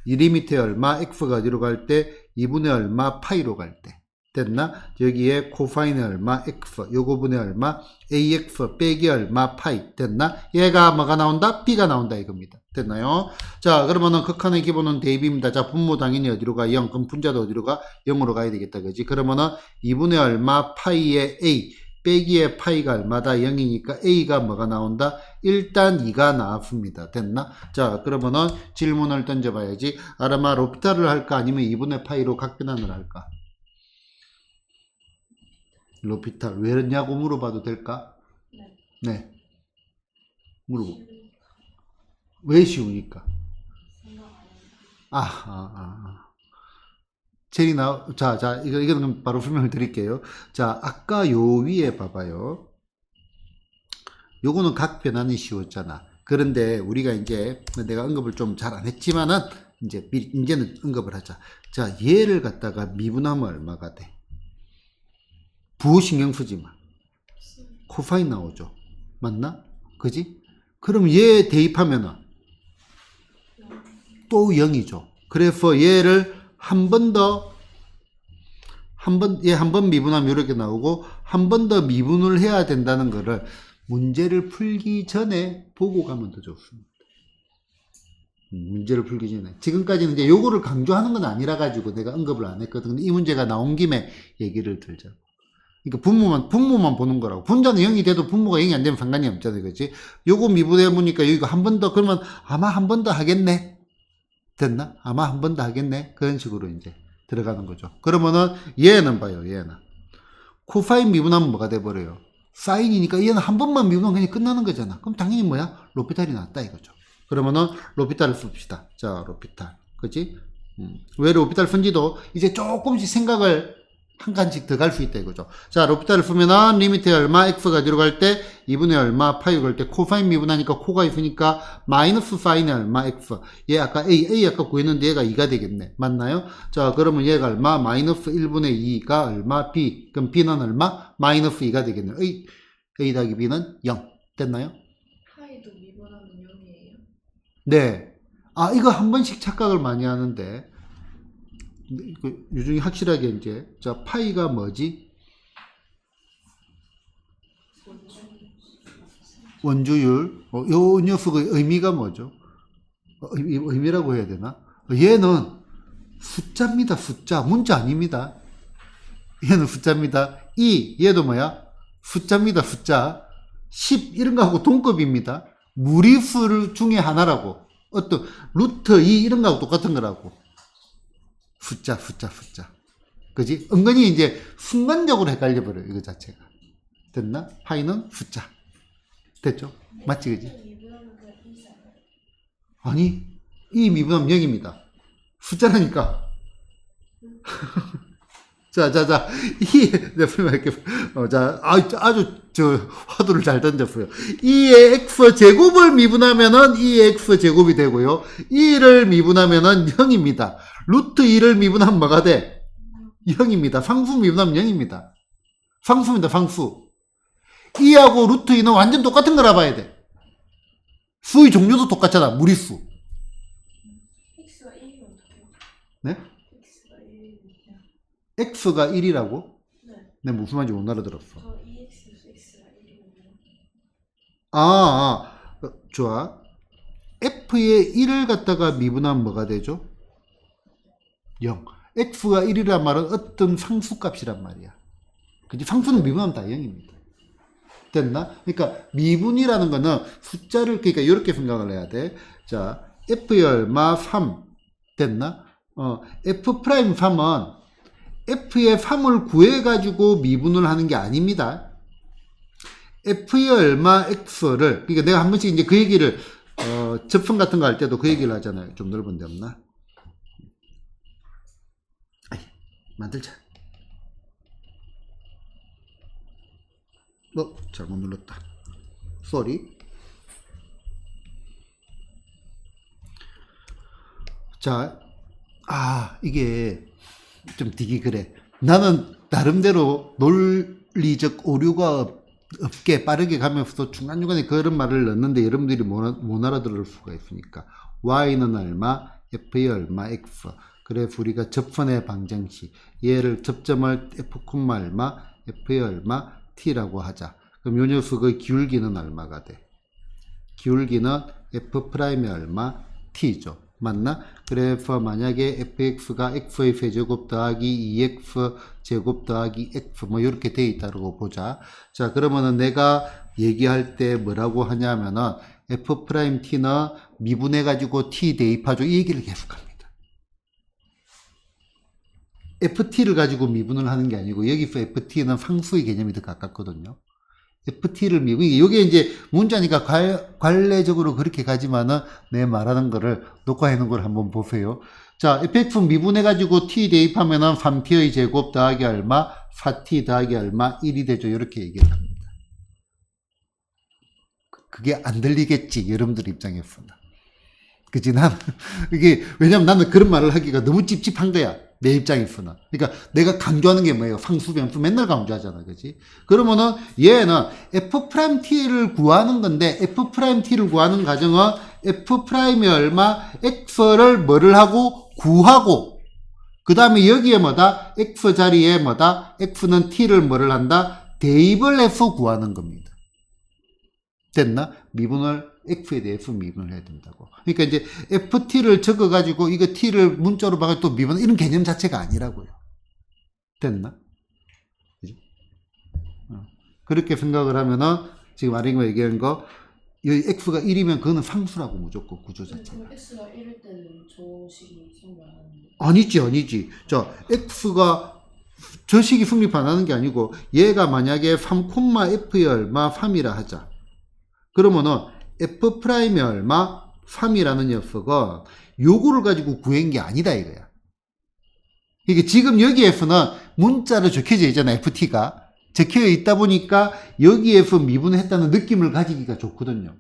이 리미트에 얼마? x가 어디로 갈 때? 2분의 얼마? 파이로 갈 때. 됐나? 여기에 코사인의 얼마? x. 요거분의 얼마? ax 빼기 얼마? 파이. 됐나? 얘가 뭐가 나온다? b가 나온다 이겁니다. 됐나요? 자, 그러면은 극한의 기본은 대입입니다. 자, 분모 당연히 어디로 가? 0. 그럼 분자도 어디로 가? 0으로 가야 되겠다. 그지? 그러면은 2분의 얼마? 파이의 a. 빼기의 파이가 얼마다? 0이니까 a가 뭐가 나온다? 일단 2가 나왔습니다. 됐나? 자, 그러면은 질문을 던져봐야지. 아르마 로피탈을 할까? 아니면 2분의 파이로 각변환을 할까? 로피탈. 왜냐고 물어봐도 될까? 네. 물어보. 왜 쉬우니까? 자, 이거는 바로 설명을 드릴게요. 자, 아까 요 위에 봐봐요. 요거는 각 변환이 쉬웠잖아. 그런데 우리가 이제 내가 언급을 좀 잘 안 했지만은 이제는 언급을 하자. 자, 얘를 갖다가 미분하면 얼마가 돼? 부호 신경 쓰지 마. 코사인 나오죠. 맞나? 그지? 그럼 얘 대입하면은 또 0이죠. 그래서 얘를 한 번 미분하면 이렇게 나오고 한 번 더 미분을 해야 된다는 거를 문제를 풀기 전에 보고 가면 더 좋습니다. 문제를 풀기 전에. 지금까지는 이제 요거를 강조하는 건 아니라 가지고 내가 언급을 안 했거든. 근데 이 문제가 나온 김에 얘기를 들자고. 그러니까 분모만 보는 거라고. 분자는 0이 돼도 분모가 0이 안 되면 상관이 없잖아요. 그렇지? 요거 미분해 보니까 여기가 한 번 더, 그러면 아마 한 번 더 하겠네. 됐나? 아마 한 번 더 하겠네. 그런 식으로 이제 들어가는 거죠. 그러면은 얘는 봐요. 얘는. 코사인 미분하면 뭐가 돼버려요? 사인이니까 얘는 한 번만 미분하면 그냥 끝나는 거잖아. 그럼 당연히 뭐야? 로피탈이 낫다 이거죠. 그러면은 로피탈을 씁시다. 자, 로피탈. 그치? 왜 로피탈 쓴지도 이제 조금씩 생각을 한 칸씩 더 갈 수 있다 이거죠. 자, 로피탈을 쓰면은 리미트에 얼마, x가 뒤로 갈 때 2분의 얼마, 파이 갈 때 코사인 미분하니까 코가 있으니까 마이너스 사인에 얼마, x. 얘 아까 a 아까 구했는데 얘가 2가 되겠네. 맞나요? 자, 그러면 얘가 얼마? 마이너스 1분의 2가 얼마? b. 그럼 b는 얼마? 마이너스 2가 되겠네요. a 더하기 b는 0. 됐나요? 파이도 미분하면 0이에요? 네. 아, 이거 한 번씩 착각을 많이 하는데, 유중이 확실하게 이제, 자, 파이가 뭐지? 원주율. 요 녀석의 의미가 뭐죠? 의미라고 해야 되나? 얘는 숫자입니다, 숫자. 문자 아닙니다. 얘는 숫자입니다. 얘도 뭐야? 숫자입니다, 숫자. 10, 이런 거하고 동급입니다. 무리수 중에 하나라고. 어떤, 루트 2 이런 거하고 똑같은 거라고. 숫자. 그지? 은근히 이제 순간적으로 헷갈려버려요, 이거 자체가. 됐나? 파이는 숫자. 됐죠? 맞지, 그지? 아니, 이 미분하면 0입니다. 숫자라니까. 자, 내가 설명할게요. 아주, 화두를 잘 던졌어요. 2의 x 제곱을 미분하면은 2의 x 제곱이 되고요. 2를 미분하면은 0입니다. 루트 2를 미분하면 뭐가 돼? 0입니다. 상수 미분하면 0입니다. 상수입니다, 상수. 2하고 루트 2는 완전 똑같은 거라 봐야 돼. 수의 종류도 똑같잖아, 무리수. x가 1이면 어떡해요? 네? x가 1이면 x가 1이라고? 네. 내가 무슨 말인지 못 알아들었어. 저 2x에서 x가 1이거든요. 좋아. f의 1을 갖다가 미분하면 뭐가 되죠? 0. x가 1이란 말은 어떤 상수값이란 말이야. 그치? 상수는 미분하면 다 0입니다. 됐나? 그러니까 미분이라는 거는 숫자를, 그러니까 이렇게 생각을 해야 돼. 자, f의 얼마 3. 됐나? f'3은 f의 3을 구해가지고 미분을 하는 게 아닙니다. f의 얼마 x를, 그러니까 내가 한 번씩 이제 그 얘기를, 접선 같은 거 할 때도 그 얘기를 하잖아요. 좀 넓은 데 없나? 만들자. 잘못 눌렀다. 쏘리. 자, 이게 좀 되게 그래. 나는 나름대로 논리적 오류가 없게 빠르게 가면서 중간중간에 그런 말을 넣는데 여러분들이 못 알아들을 수가 있으니까. y는 얼마, f의 얼마, x. 그래서 우리가 접선의 방정식. 얘를 접점을 f, 얼마, f의 얼마, t라고 하자. 그럼 요 녀석의 기울기는 얼마가 돼? 기울기는 f'의 얼마? t죠. 맞나? 그래서 만약에 fx가 x의 세제곱 더하기 2x 제곱 더하기 x 뭐 이렇게 돼 있다고 보자. 자, 그러면은 내가 얘기할 때 뭐라고 하냐면은 f't는 미분해 가지고 t 대입하죠. 이 얘기를 계속합니다. ft를 가지고 미분을 하는 게 아니고 여기서 ft는 상수의 개념이 더 가깝거든요. ft를 미분, 이게 이제 문자니까 관례적으로 그렇게 가지만은 내 말하는 거를 녹화해 놓은 걸 한번 보세요. 자, fx 미분해가지고 t 대입하면은 3t의 제곱 더하기 얼마, 4t 더하기 얼마, 1이 되죠. 이렇게 얘기를 합니다. 그게 안 들리겠지, 여러분들 입장에서는. 그치? 왜냐면 나는 그런 말을 하기가 너무 찝찝한 거야. 내 입장에서는. 그러니까 내가 강조하는 게 뭐예요? 상수, 변수 맨날 강조하잖아. 그치? 그러면은 얘는 f't를 구하는 건데 f't를 구하는 과정은 f'이 얼마? x를 뭐를 하고? 구하고 그 다음에 여기에 뭐다? x 자리에 뭐다? x는 t를 뭐를 한다? 대입을 해서 구하는 겁니다. 됐나? 미분을 F에 대해 F 미분을 해야 된다고. 그러니까 이제 FT를 적어가지고 이거 T를 문자로 박아 또 미분 이런 개념 자체가 아니라고요. 됐나? 그죠? 그렇게 생각을 하면은 지금 아린이가 얘기한 거 여기 X가 1이면 그거는 상수라고 무조건 구조 자체가. 그럼 X가 1일 때는 저 식이 성립 안 하는데. 아니지. 자, X가 저 식이 성립 안 하는 게 아니고 얘가 만약에 3,F의 얼마 3이라 하자. 그러면은 F 프라임의 얼마 3이라는 녀석은 요거를 가지고 구한 게 아니다 이거야. 이게 지금 여기에서는 문자로 적혀져 있잖아. FT가 적혀 있다 보니까 여기에서 미분했다는 느낌을 가지기가 좋거든요.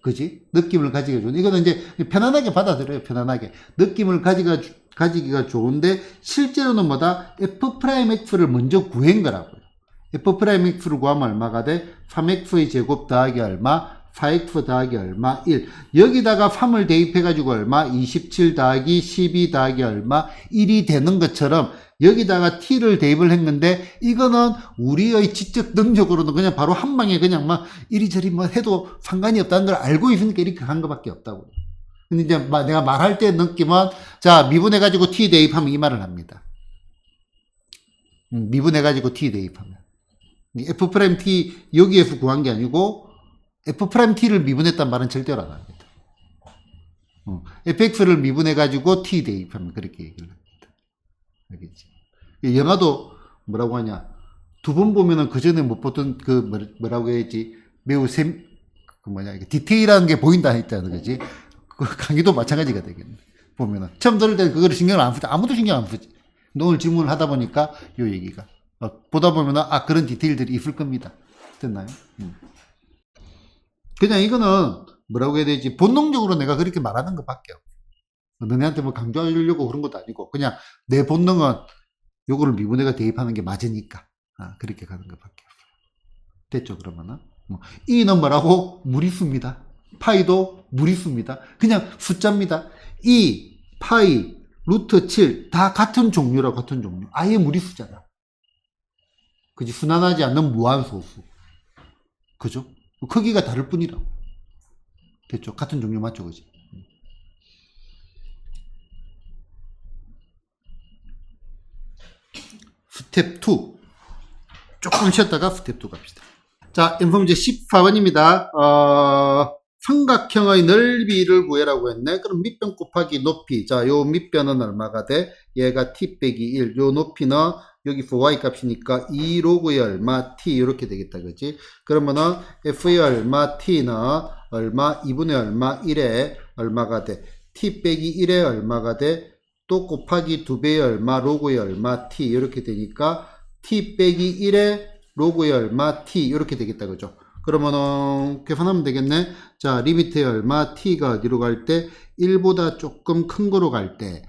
그지? 느낌을 가지기가 좋은데 이거는 이제 편안하게 받아들여요. 편안하게 느낌을 가지기가 좋은데 실제로는 뭐다? F'X를 먼저 구한 거라고요. F'X를 구하면 얼마가 돼? 3X의 제곱 더하기 얼마? 4X 더하기 얼마? 1. 여기다가 3을 대입해가지고 얼마? 27 더하기 12 더하기 얼마? 1이 되는 것처럼 여기다가 T를 대입을 했는데 이거는 우리의 지적 능력으로는 그냥 바로 한 방에 그냥 막 이리저리 뭐 해도 상관이 없다는 걸 알고 있으니까 이렇게 한 것밖에 없다고요. 근데 이제 내가 말할 때 느낌은 자, 미분해가지고 T 대입하면 이 말을 합니다. 미분해가지고 T 대입하면. F'T 여기에서 구한 게 아니고 F'T를 미분했단 말은 절대로 안 합니다. fx를 미분해가지고 T 대입하면 그렇게 얘기를 합니다. 알겠지? 영화도 뭐라고 하냐. 두 번 보면은 그 전에 못 보던 그 뭐라고 해야지. 매우 디테일한 게 보인다 했다는 거지. 그 강의도 마찬가지가 되겠네. 보면은. 처음 들을 때는 그거를 신경을 안 쓰지. 아무도 신경 안 쓰지. 오늘 질문을 하다 보니까 요 얘기가. 보다 보면은 그런 디테일들이 있을 겁니다. 됐나요? 그냥 이거는 뭐라고 해야 되지? 본능적으로 내가 그렇게 말하는 것밖에 없어. 너네한테 뭐 강조하려고 그런 것도 아니고 그냥 내 본능은 요거를 미분해가 대입하는 게 맞으니까 그렇게 가는 것밖에 없어요. 됐죠? 그러면은 E는 뭐라고? 무리수입니다. 파이도 무리수입니다. 그냥 숫자입니다. 2, 파이, 루트 7 다 같은 종류라고. 같은 종류. 아예 무리수잖아. 그지? 순환하지 않는 무한소수. 그죠? 크기가 다를 뿐이라고. 됐죠? 같은 종류 맞죠? 그지? 스텝 2. 조금 쉬었다가 스텝 2 갑시다. 자, 문제 14번입니다. 삼각형의 넓이를 구해라고 했네. 그럼 밑변 곱하기 높이. 자, 요 밑변은 얼마가 돼? 얘가 t 빼기 1. 요 높이는 여기서 y 값이니까 2 로그의 얼마 t 이렇게 되겠다. 그지? 그러면은 f의 얼마 t는 얼마 2분의 얼마 1에 얼마가 돼? t 빼기 1에 얼마가 돼? 또 곱하기 2배의 얼마 로그의 얼마 t 이렇게 되니까 t 빼기 1에 로그의 얼마 t 이렇게 되겠다. 그죠? 그러면은 계산하면 되겠네. 자, 리미트의 얼마 t가 어디로 갈 때 1보다 조금 큰 거로 갈 때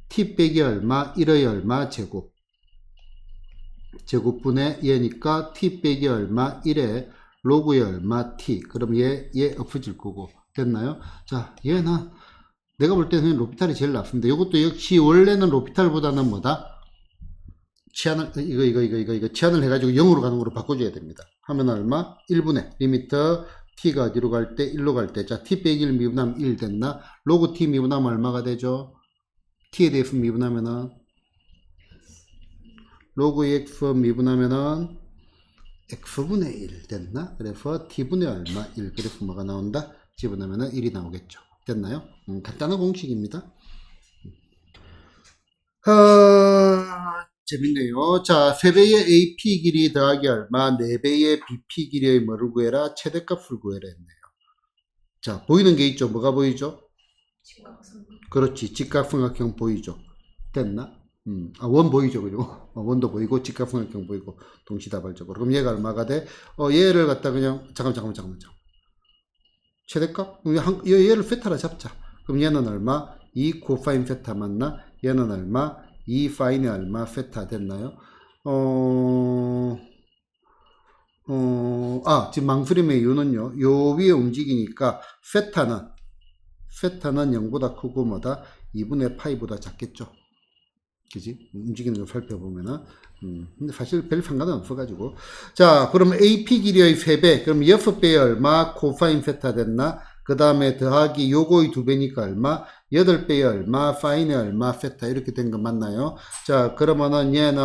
t 빼기 얼마 1의 얼마 제곱분의 얘니까 t 빼기 얼마 1에 로그의 얼마 t. 그럼 얘 없어질 거고. 됐나요? 자, 얘는 내가 볼 때는 로피탈이 제일 낫습니다. 이것도 역시 원래는 로피탈보다는 뭐다? 치환을 이거 치환을 해가지고 0으로 가는 거로 바꿔줘야 됩니다. 하면 얼마? 1분의 리미터 t가 어디로 갈 때? 1로 갈 때. 자, t 빼기 1 미분하면 1 됐나? 로그 t 미분하면 얼마가 되죠? t에 대해서 미분하면은 로그 x 미분하면은 x분의 1 됐나? 그래서 t분의 얼마? 1. 그래서 뭐가 나온다? 집어넣으면은 1이 나오겠죠. 됐나요? 간단한 공식입니다. 재밌네요. 자, 3배의 AP 길이 더하기 얼마, 4배의 BP 길이의 뭐를 구해라? 최대값을 구해라 했네요. 자, 보이는 게 있죠? 뭐가 보이죠? 직각삼각. 그렇지. 직각삼각형 보이죠? 됐나? 원 보이죠? 그죠? 원도 보이고, 직각삼각형 보이고, 동시다발적으로. 그럼 얘가 얼마가 돼? 얘를 갖다 그냥, 잠깐만. 최대값? 얘를 세타로 잡자. 그럼 얘는 얼마? 2 코사인 세타 맞나? 얘는 얼마? 2 파인이 얼마? 세타 됐나요? 지금 망설임의 이유는요. 요 위에 움직이니까 세타는 0보다 크고 뭐다? 2분의 파이보다 작겠죠. 그지? 움직이는 걸 살펴보면은. 근데 사실 별 상관은 없어가지고. 자, 그럼 AP 길이의 3배. 그럼 6배에 얼마? 코사인 세타 됐나? 그 다음에 더하기 요거의 2배니까 얼마? 8배에 얼마? 파인에 얼마? 세타. 이렇게 된 거 맞나요? 자, 그러면은 얘는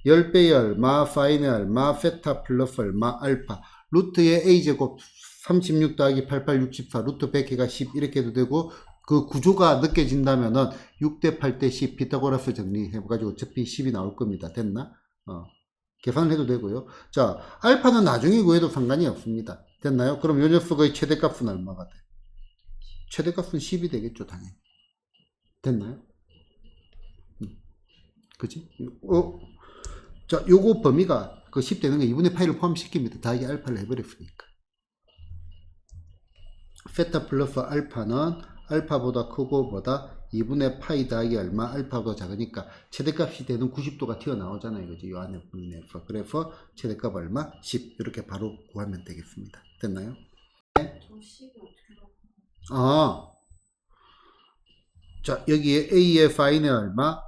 10배에 얼마? 파인에 얼마? 세타 플러스 얼마? 알파. 루트의 a제곱 36 더하기 88, 64. 루트 100개가 10. 이렇게 해도 되고, 그 구조가 느껴진다면은 6대 8대 10 피타고라스 정리해가지고 어차피 10이 나올 겁니다. 됐나? 계산을 해도 되고요. 자, 알파는 나중에 구해도 상관이 없습니다. 됐나요? 그럼 요 녀석의 최대값은 얼마가 돼? 최대값은 10이 되겠죠, 당연히. 됐나요? 그치? 자, 요거 범위가 그 10 되는 거 2분의 파이를 포함시킵니다. 더하기 알파를 해버렸으니까. 세타 플러스 알파는 알파보다 크고 보다 2분의 파이 더하기 얼마? 알파보다 작으니까 최대값이 되는 90도가 튀어나오잖아요. 그죠? 요 안에 분리해서. 그래서 최대값 얼마? 10. 이렇게 바로 구하면 되겠습니다. 됐나요? 저 10이 어떻게 나와요? 자, 여기에 A의 파이는 얼마?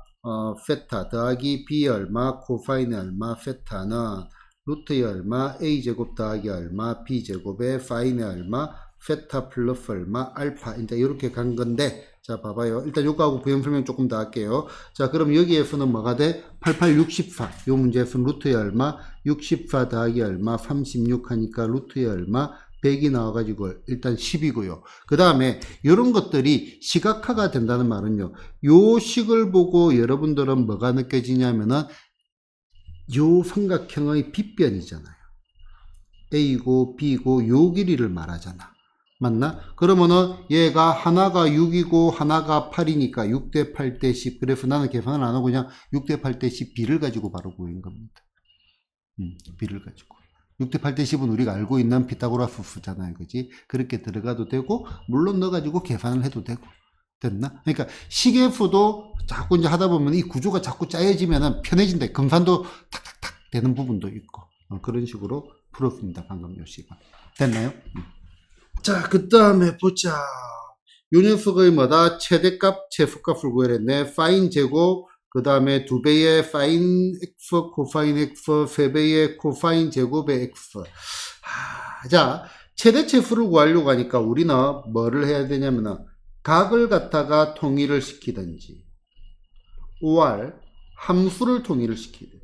세타 더하기 B의 얼마? 코파이는 얼마? 세타는 루트의 얼마? A제곱 더하기 얼마? B제곱의 파이는 얼마? 세타 플러스 얼마? 알파. 이제 이렇게 간 건데, 자, 봐봐요. 일단 요거하고 부연 설명 조금 더 할게요. 자, 그럼 여기에서는 뭐가 돼? 88, 64. 요 문제에서는 루트의 얼마? 64 더하기 얼마? 36 하니까 루트의 얼마? 100이 나와가지고 일단 10이고요. 그 다음에 이런 것들이 시각화가 된다는 말은요. 요 식을 보고 여러분들은 뭐가 느껴지냐면은 요 삼각형의 빗변이잖아요. A고 B고 요 길이를 말하잖아. 맞나? 그러면은 얘가 하나가 6이고 하나가 8이니까 6대 8대 10. 그래서 나는 계산을 안 하고 그냥 6대 8대 10 B를 가지고 바로 구한 겁니다. B를 가지고. 6대 8대 10은 우리가 알고 있는 피타고라스잖아요. 그지? 그렇게 들어가도 되고, 물론 넣어가지고 계산을 해도 되고. 됐나? 그러니까 식에서도 자꾸 이제 하다 보면 이 구조가 자꾸 짜여지면 편해진다. 금산도 탁탁탁 되는 부분도 있고. 그런 식으로 풀었습니다. 방금 요 시간. 됐나요? 자, 그 다음에 보자. 요 녀석의 뭐다? 최대값, 최소값을 구해냈네. 파인 제곱, 그 다음에 2배의 파인 x, 코파인 x, 3배의 코파인 제곱의 x. 자, 최대체수를 구하려고 하니까 우리는 뭐를 해야 되냐면은 각을 갖다가 통일을 시키든지, or 함수를 통일을 시키든지.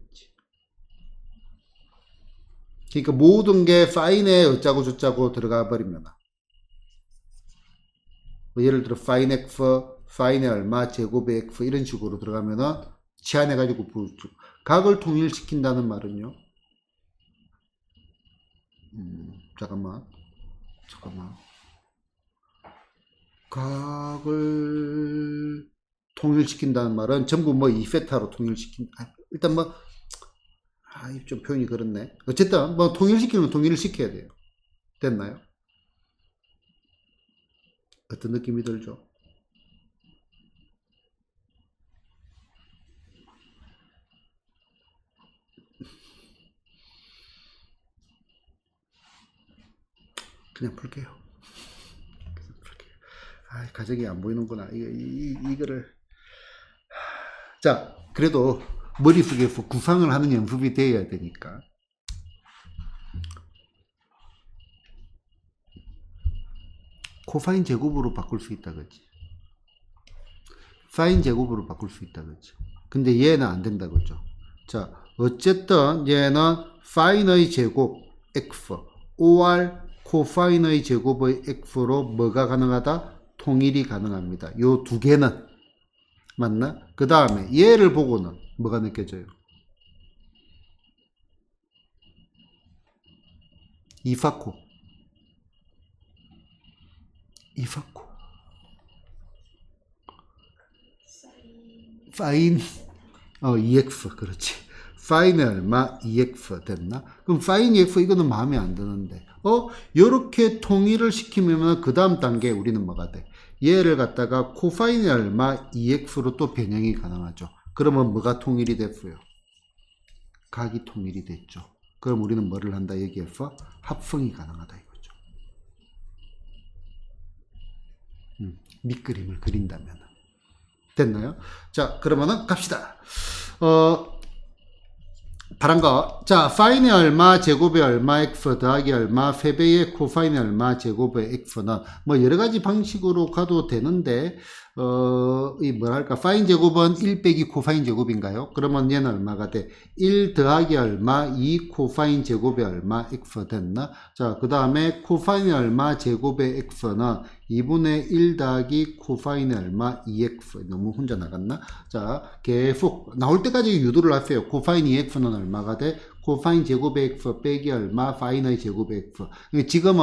그러니까 모든 게 파인에 어짜고 저짜고 들어가 버리면, 예를 들어 파인 x, 파인의 얼마, 제곱의 x 이런 식으로 들어가면은 치환해가지고 각을 통일시킨다는 말은요. 잠깐만. 각을 통일시킨다는 말은 전부 뭐 2세타로 일단 뭐 좀 표현이 그렇네. 어쨌든 뭐 통일시키면 통일을 시켜야 돼요. 됐나요? 어떤 느낌이 들죠? 그냥 풀게요. 가정이 안 보이는구나. 이거를. 자, 그래도 머릿속에서 구상을 하는 연습이 되어야 되니까. 코사인 제곱으로 바꿀 수 있다, 그치? 사인 제곱으로 바꿀 수 있다, 그치? 근데 얘는 안 된다, 그죠? 자, 어쨌든 얘는 사인의 제곱 x, or 코사인의 제곱의 x로 뭐가 가능하다? 통일이 가능합니다. 요 두 개는. 맞나? 그 다음에 얘를 보고는 뭐가 느껴져요? 이파코. 파인, EX, 그렇지. 파인이 얼마? EX 됐나? 그럼 파인 EX 이거는 마음에 안 드는데. 요렇게 통일을 시키면 그 다음 단계 우리는 뭐가 돼? 얘를 갖다가 코파인이 얼마? EX로 또 변형이 가능하죠. 그러면 뭐가 통일이 됐어요? 각이 통일이 됐죠. 그럼 우리는 뭐를 한다? 여기에서 합성이 가능하다 이거죠. 밑그림을 그린다면. 됐나요? 자, 그러면은 갑시다. 다른 거. 자, 파이이 얼마, 제곱이 얼마, x 더하기 얼마, 패배의 코파이이 얼마, 제곱의 x는 뭐 여러 가지 방식으로 가도 되는데, 이 뭐랄까, 파인 제곱은 1 빼기 코파인 제곱인가요? 그러면 얘는 얼마가 돼? 1 더하기 얼마, 2 코파인 제곱이 얼마, x 됐나? 자, 그 다음에 코파인이 얼마, 제곱의 x는 2분의 1 더하기 코파인이 얼마, 2x. 너무 혼자 나갔나? 자, 계속 나올 때까지 유도를 하세요. 코파인 2x는 얼마가 돼? 코파인 제곱의 x 빼기 얼마, 파인의 제곱의 x. 지금은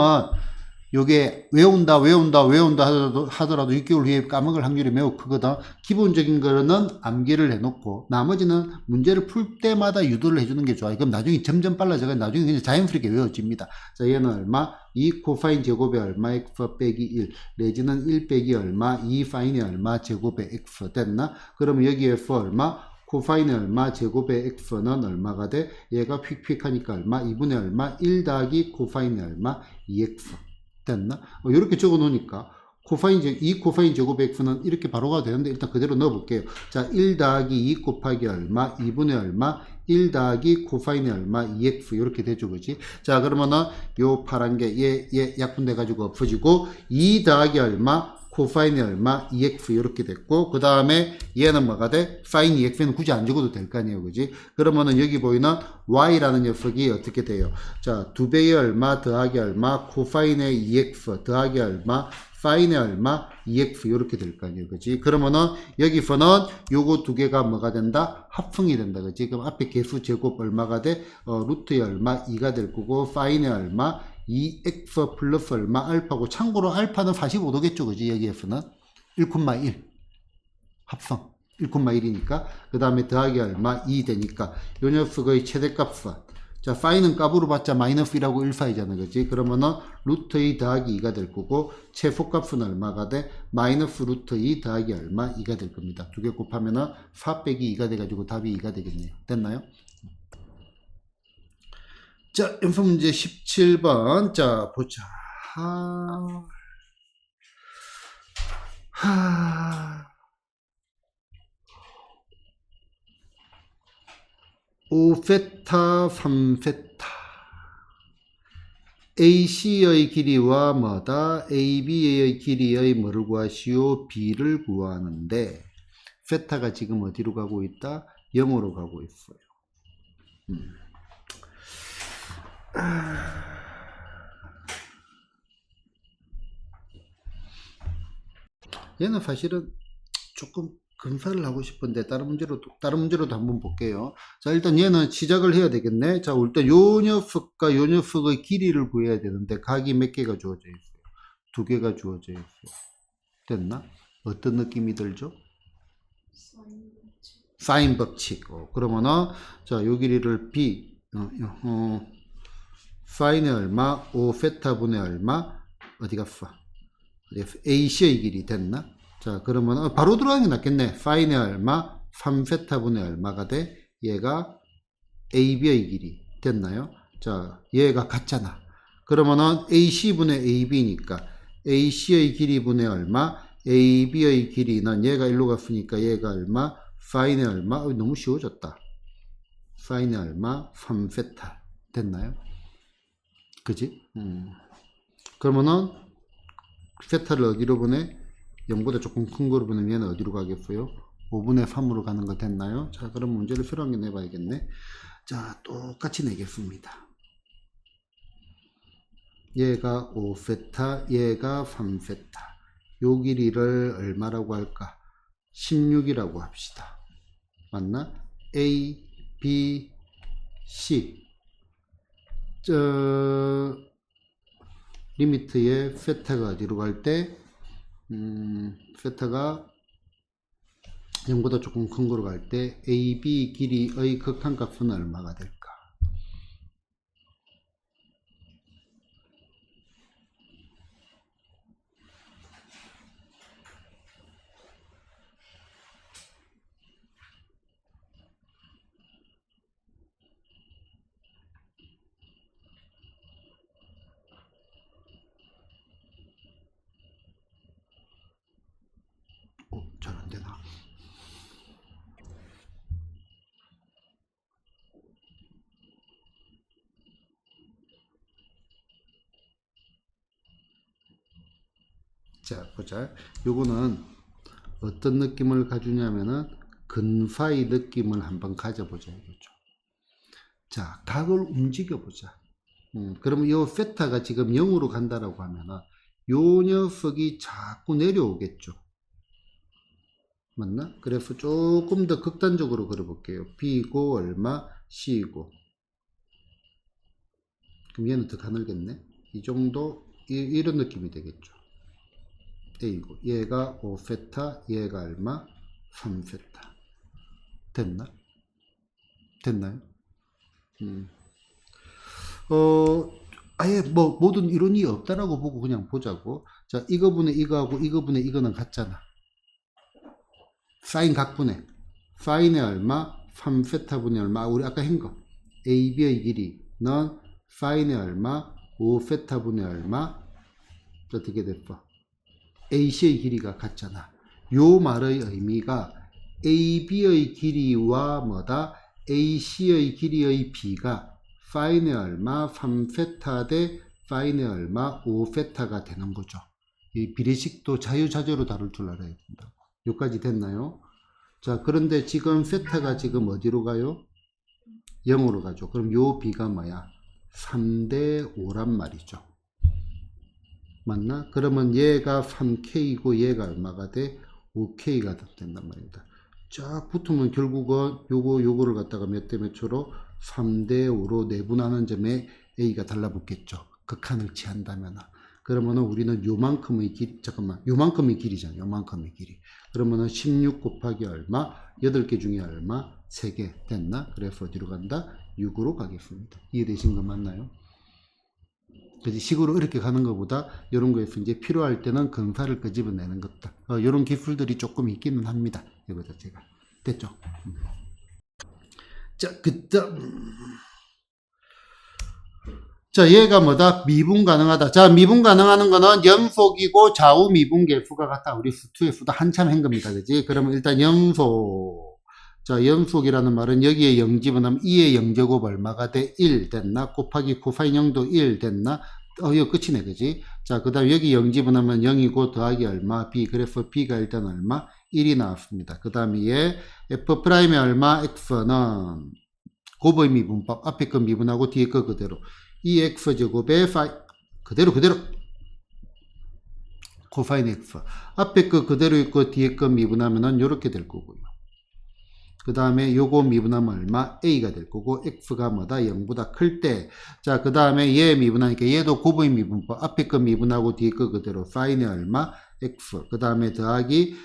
요게 외운다 하더라도 6개월 후에 까먹을 확률이 매우 크거든. 기본적인 거는 암기를 해놓고 나머지는 문제를 풀 때마다 유도를 해주는 게 좋아요. 그럼 나중에 점점 빨라져가 나중에 그냥 자연스럽게 외워집니다. 자, 얘는 얼마? 2 코파인 제곱이 얼마? x 빼기 1 내지는 1 빼기 얼마? 2 파인이 얼마? 제곱의 x 됐나? 그러면 여기에 f 얼마? 코파인이 얼마? 제곱의 x는 얼마가 돼? 얘가 휙휙하니까 얼마? 2분의 얼마? 1 더하기 코파인이 얼마? 2x 됐나? 이렇게 적어 놓으니까 이 코파인 제곱 x는 이렇게 바로가 되는데 일단 그대로 넣어 볼게요. 자, 1 더하기 2 곱하기 얼마? 2분의 얼마? 1 더하기 코파인이 얼마? 2x 이렇게 되죠, 그지? 자, 그러면은 요 파란 게 얘 약분돼 가지고 엎어지고 2 더하기 얼마? 코파인이 얼마? 2x 이렇게 됐고 그 다음에 얘는 뭐가 돼? 파인 2x는 굳이 안 적어도 될 거 아니에요, 그지? 그러면은 여기 보이는 y라는 녀석이 어떻게 돼요? 자, 2배의 얼마 더하기 얼마? 코파인의 2x 더하기 얼마? 파인의 얼마? 2x 이렇게 될 거 아니에요, 그지? 그러면은 여기서는 요거 두 개가 뭐가 된다? 합성이 된다, 그지? 그럼 앞에 개수 제곱 얼마가 돼? 루트의 얼마? 2가 될 거고 파인의 얼마? 2x 플러스 얼마 알파고 참고로 알파는 45도겠죠, 그지? 여기에서는 1,1 합성 1,1이니까 그 다음에 더하기 얼마 2 되니까 요 녀석의 최대값은 자, 파이는 값으로 봤자 마이너스 1하고 1 사이잖아, 그지? 그러면은 루트 2 더하기 2가 될 거고 최소값은 얼마가 돼? 마이너스 루트 2 더하기 얼마 2가 될 겁니다. 두 개 곱하면은 4 빼기 2가 돼가지고 답이 2가 되겠네요. 됐나요? 자, 연습 문제 17번. 자, 보자. 오페타 3세타 AC의 길이와 뭐다? AB의 길이의 뭐를 구하시오? B를 구하는데 세타가 지금 어디로 가고 있다? 0으로 가고 있어요. 얘는 사실은 조금 근사를 하고 싶은데 다른 문제로도 한번 볼게요. 자, 일단 얘는 시작을 해야 되겠네. 자, 일단 요 녀석과 요 녀석의 길이를 구해야 되는데 각이 몇 개가 주어져 있어요? 2개가 주어져 있어요. 됐나? 어떤 느낌이 들죠? 사인 법칙. 그러면은 자, 요 길이를 B 사인의 얼마? 5세타 분의 얼마? 어디 갔어? AC의 길이 됐나? 자, 그러면 바로 들어가는 게 낫겠네. 파인의 얼마? 3세타 분의 얼마가 돼? 얘가 AB의 길이 됐나요? 자, 얘가 같잖아. 그러면은 AC분의 AB니까 AC의 길이 분의 얼마? AB의 길이는 얘가 일로 갔으니까 얘가 얼마? 파인의 얼마? 너무 쉬워졌다. 파인의 얼마? 3세타 됐나요? 그지? 그러면은 세타를 어디로 보내? 0보다 조금 큰 거로 보내면 얘는 어디로 가겠어요? 5분의 3으로 가는 거 됐나요? 자, 그럼 문제를 새로 한개 내봐야겠네. 자, 똑같이 내겠습니다. 얘가 5세타, 얘가 3세타. 요 길이를 얼마라고 할까? 16이라고 합시다. 맞나? A, B, C. 리미트의 세타가 어디로 갈 때? 세타가 0보다 조금 큰 거로 갈 때 AB 길이의 극한값은 얼마가 될까? 잘 안되나? 자, 보자. 요거는 어떤 느낌을 가주냐면은 근파의 느낌을 한번 가져보자 이거죠. 자, 각을 움직여보자. 그러면 요 세타가 지금 0으로 간다라고 하면은 요 녀석이 자꾸 내려오겠죠. 맞나? 그래서 조금 더 극단적으로 그려볼게요. B고 얼마, C고. 그럼 얘는 더 가늘겠네. 이 정도, 이런 느낌이 되겠죠. A고 얘가 5세타, 얘가 얼마? 3세타. 됐나? 됐나요? 아예 뭐 모든 이론이 없다라고 보고 그냥 보자고. 자, 이거분의 이거하고 이거분의 이거는 같잖아. 사인 각분의 사인의 얼마? 3세타분의 얼마? 우리 아까 한거 AB의 길이는 사인의 얼마? 5세타분의 얼마? 어떻게 됐어? AC의 길이가 같잖아. 요 말의 의미가 AB의 길이와 뭐다? AC의 길이의 B가 사인의 얼마? 3세타 대 사인의 얼마? 5세타가 되는 거죠. 이 비례식도 자유자재로 다룰 줄 알아야 된다고. 여기까지 됐나요? 자, 그런데 지금 세타가 지금 어디로 가요? 0으로 가죠. 그럼 요 B가 뭐야? 3대 5란 말이죠. 맞나? 그러면 얘가 3K이고 얘가 얼마가 돼? 5K가 된단 말입니다. 쫙 붙으면 결국은 요거를 갖다가 몇 대 몇초로 3대 5로 내분하는 점에 A가 달라붙겠죠. 극한을 취한다면. 그러면은 우리는 요만큼의 길이, 잠깐만, 요만큼의 길이잖아요. 요만큼의 길이. 그러면은 16 곱하기 얼마? 8개 중에 얼마? 3개 됐나? 그래서 어디로 간다? 6으로 가겠습니다. 이해되신 거 맞나요? 그래서 식으로 이렇게 가는 것보다 이런 거에서 이제 필요할 때는 근사를 끄집어내는 것다. 이런 기술들이 조금 있기는 합니다. 이거 자체가. 됐죠? 자, 자, 얘가 뭐다? 미분 가능하다. 자, 미분 가능하는 거는 연속이고 좌우 미분 개수가 같다. 우리 수투의 수도 한참 한 겁니다. 그지? 그러면 일단 연속. 자, 연속이라는 말은 여기에 0 집어넣으면 2의 0제곱 얼마가 돼? 1 됐나? 곱하기 코사인 0도 1 됐나? 이거 끝이네. 그지? 자, 그 다음 여기 0 집어넣으면 0이고 더하기 얼마? B. 그래서 B가 일단 얼마? 1이 나왔습니다. 그 다음에 얘 F'의 얼마? X는 곱의 미분법. 앞에 거 미분하고 뒤에 거 그대로. 2x제곱에 그대로 코사인 x 앞에 거 그대로 있고 뒤에 거 미분하면은 요렇게 될 거고요. 그 다음에 요거 미분하면 얼마? a가 될 거고 x가 뭐다? 0보다 클 때. 자, 그 다음에 얘 미분하니까 얘도 곱의 미분법. 앞에 거 미분하고 뒤에 거 그대로 사인의 얼마? x. 그 다음에 더하기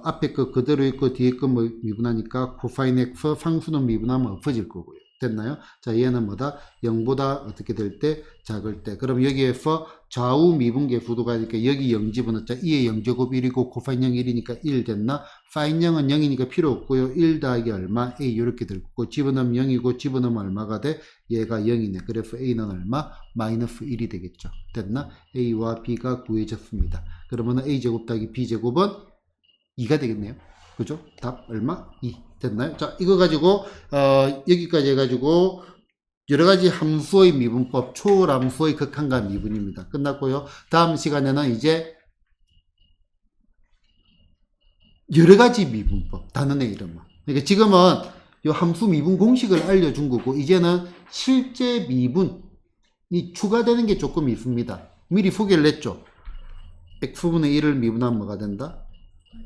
앞에 거 그대로 있고 뒤에 거 미분하니까 코사인 x 상수는 미분하면 없어질 거고요. 됐나요? 자, 얘는 뭐다? 0보다 어떻게 될 때? 작을 때. 그럼 여기에서 좌우 미분계수도가 이렇게 여기 0 집어넣자. 2의 0제곱 1이고 코사인 0 1이니까 1 됐나? 사인 0은 0이니까 필요 없고요. 1 더하기 얼마? A 이렇게 될 거고 집어넣으면 0이고 집어넣으면 얼마가 돼? 얘가 0이네. 그래서 A는 얼마? 마이너스 1이 되겠죠. 됐나? A와 B가 구해졌습니다. 그러면 A제곱 더하기 B제곱은 2가 되겠네요. 그죠? 답 얼마? 2. 됐나요? 자, 이거 가지고 여기까지 해가지고 여러가지 함수의 미분법, 초월함수의 극한과 미분입니다. 끝났고요. 다음 시간에는 이제 여러가지 미분법, 단원의 이름은. 그러니까 지금은 이 함수 미분 공식을 알려준 거고 이제는 실제 미분이 추가되는 게 조금 있습니다. 미리 소개를 했죠. x분의 1을 미분하면 뭐가 된다?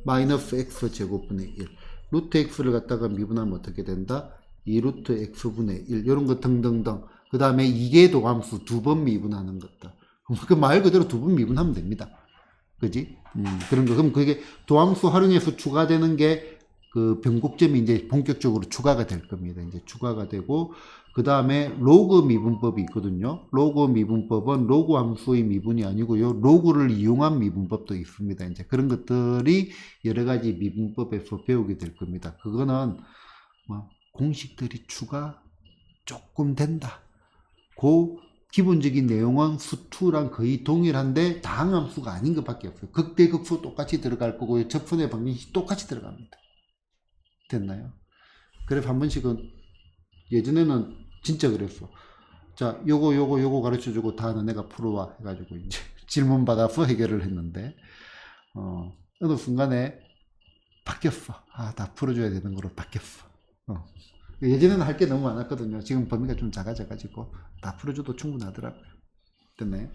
마이너스 x 제곱분의 1. 루트 x를 갖다가 미분하면 어떻게 된다? 2루트 x분의 1 이런 거 등등등. 그 다음에 이계도함수 2번 미분하는 것들. 그 말 그대로 2번 미분하면 됩니다. 그지? 그런 거. 그럼 그게 도함수 활용해서 추가되는 게 그 변곡점이 이제 본격적으로 추가가 될 겁니다. 이제 추가가 되고 그 다음에 로그 미분법이 있거든요. 로그 미분법은 로그 함수의 미분이 아니고요. 로그를 이용한 미분법도 있습니다. 이제 그런 것들이 여러 가지 미분법에서 배우게 될 겁니다. 그거는 뭐 공식들이 추가 조금 된다. 그 기본적인 내용은 수투랑 거의 동일한데 다항함수가 아닌 것밖에 없어요. 극대극수 똑같이 들어갈 거고요. 접선의 방정식 똑같이 들어갑니다. 됐나요? 그래서 한 번씩은 예전에는 진짜 그랬어. 자, 요거 가르쳐주고 다 너네가 풀어와 해가지고 이제 질문 받아서 해결을 했는데 어느 순간에 바뀌었어. 아, 다 풀어줘야 되는 거로 바뀌었어. 예전에는 할 게 너무 많았거든요. 지금 범위가 좀 작아져가지고 다 풀어줘도 충분하더라고요. 됐네.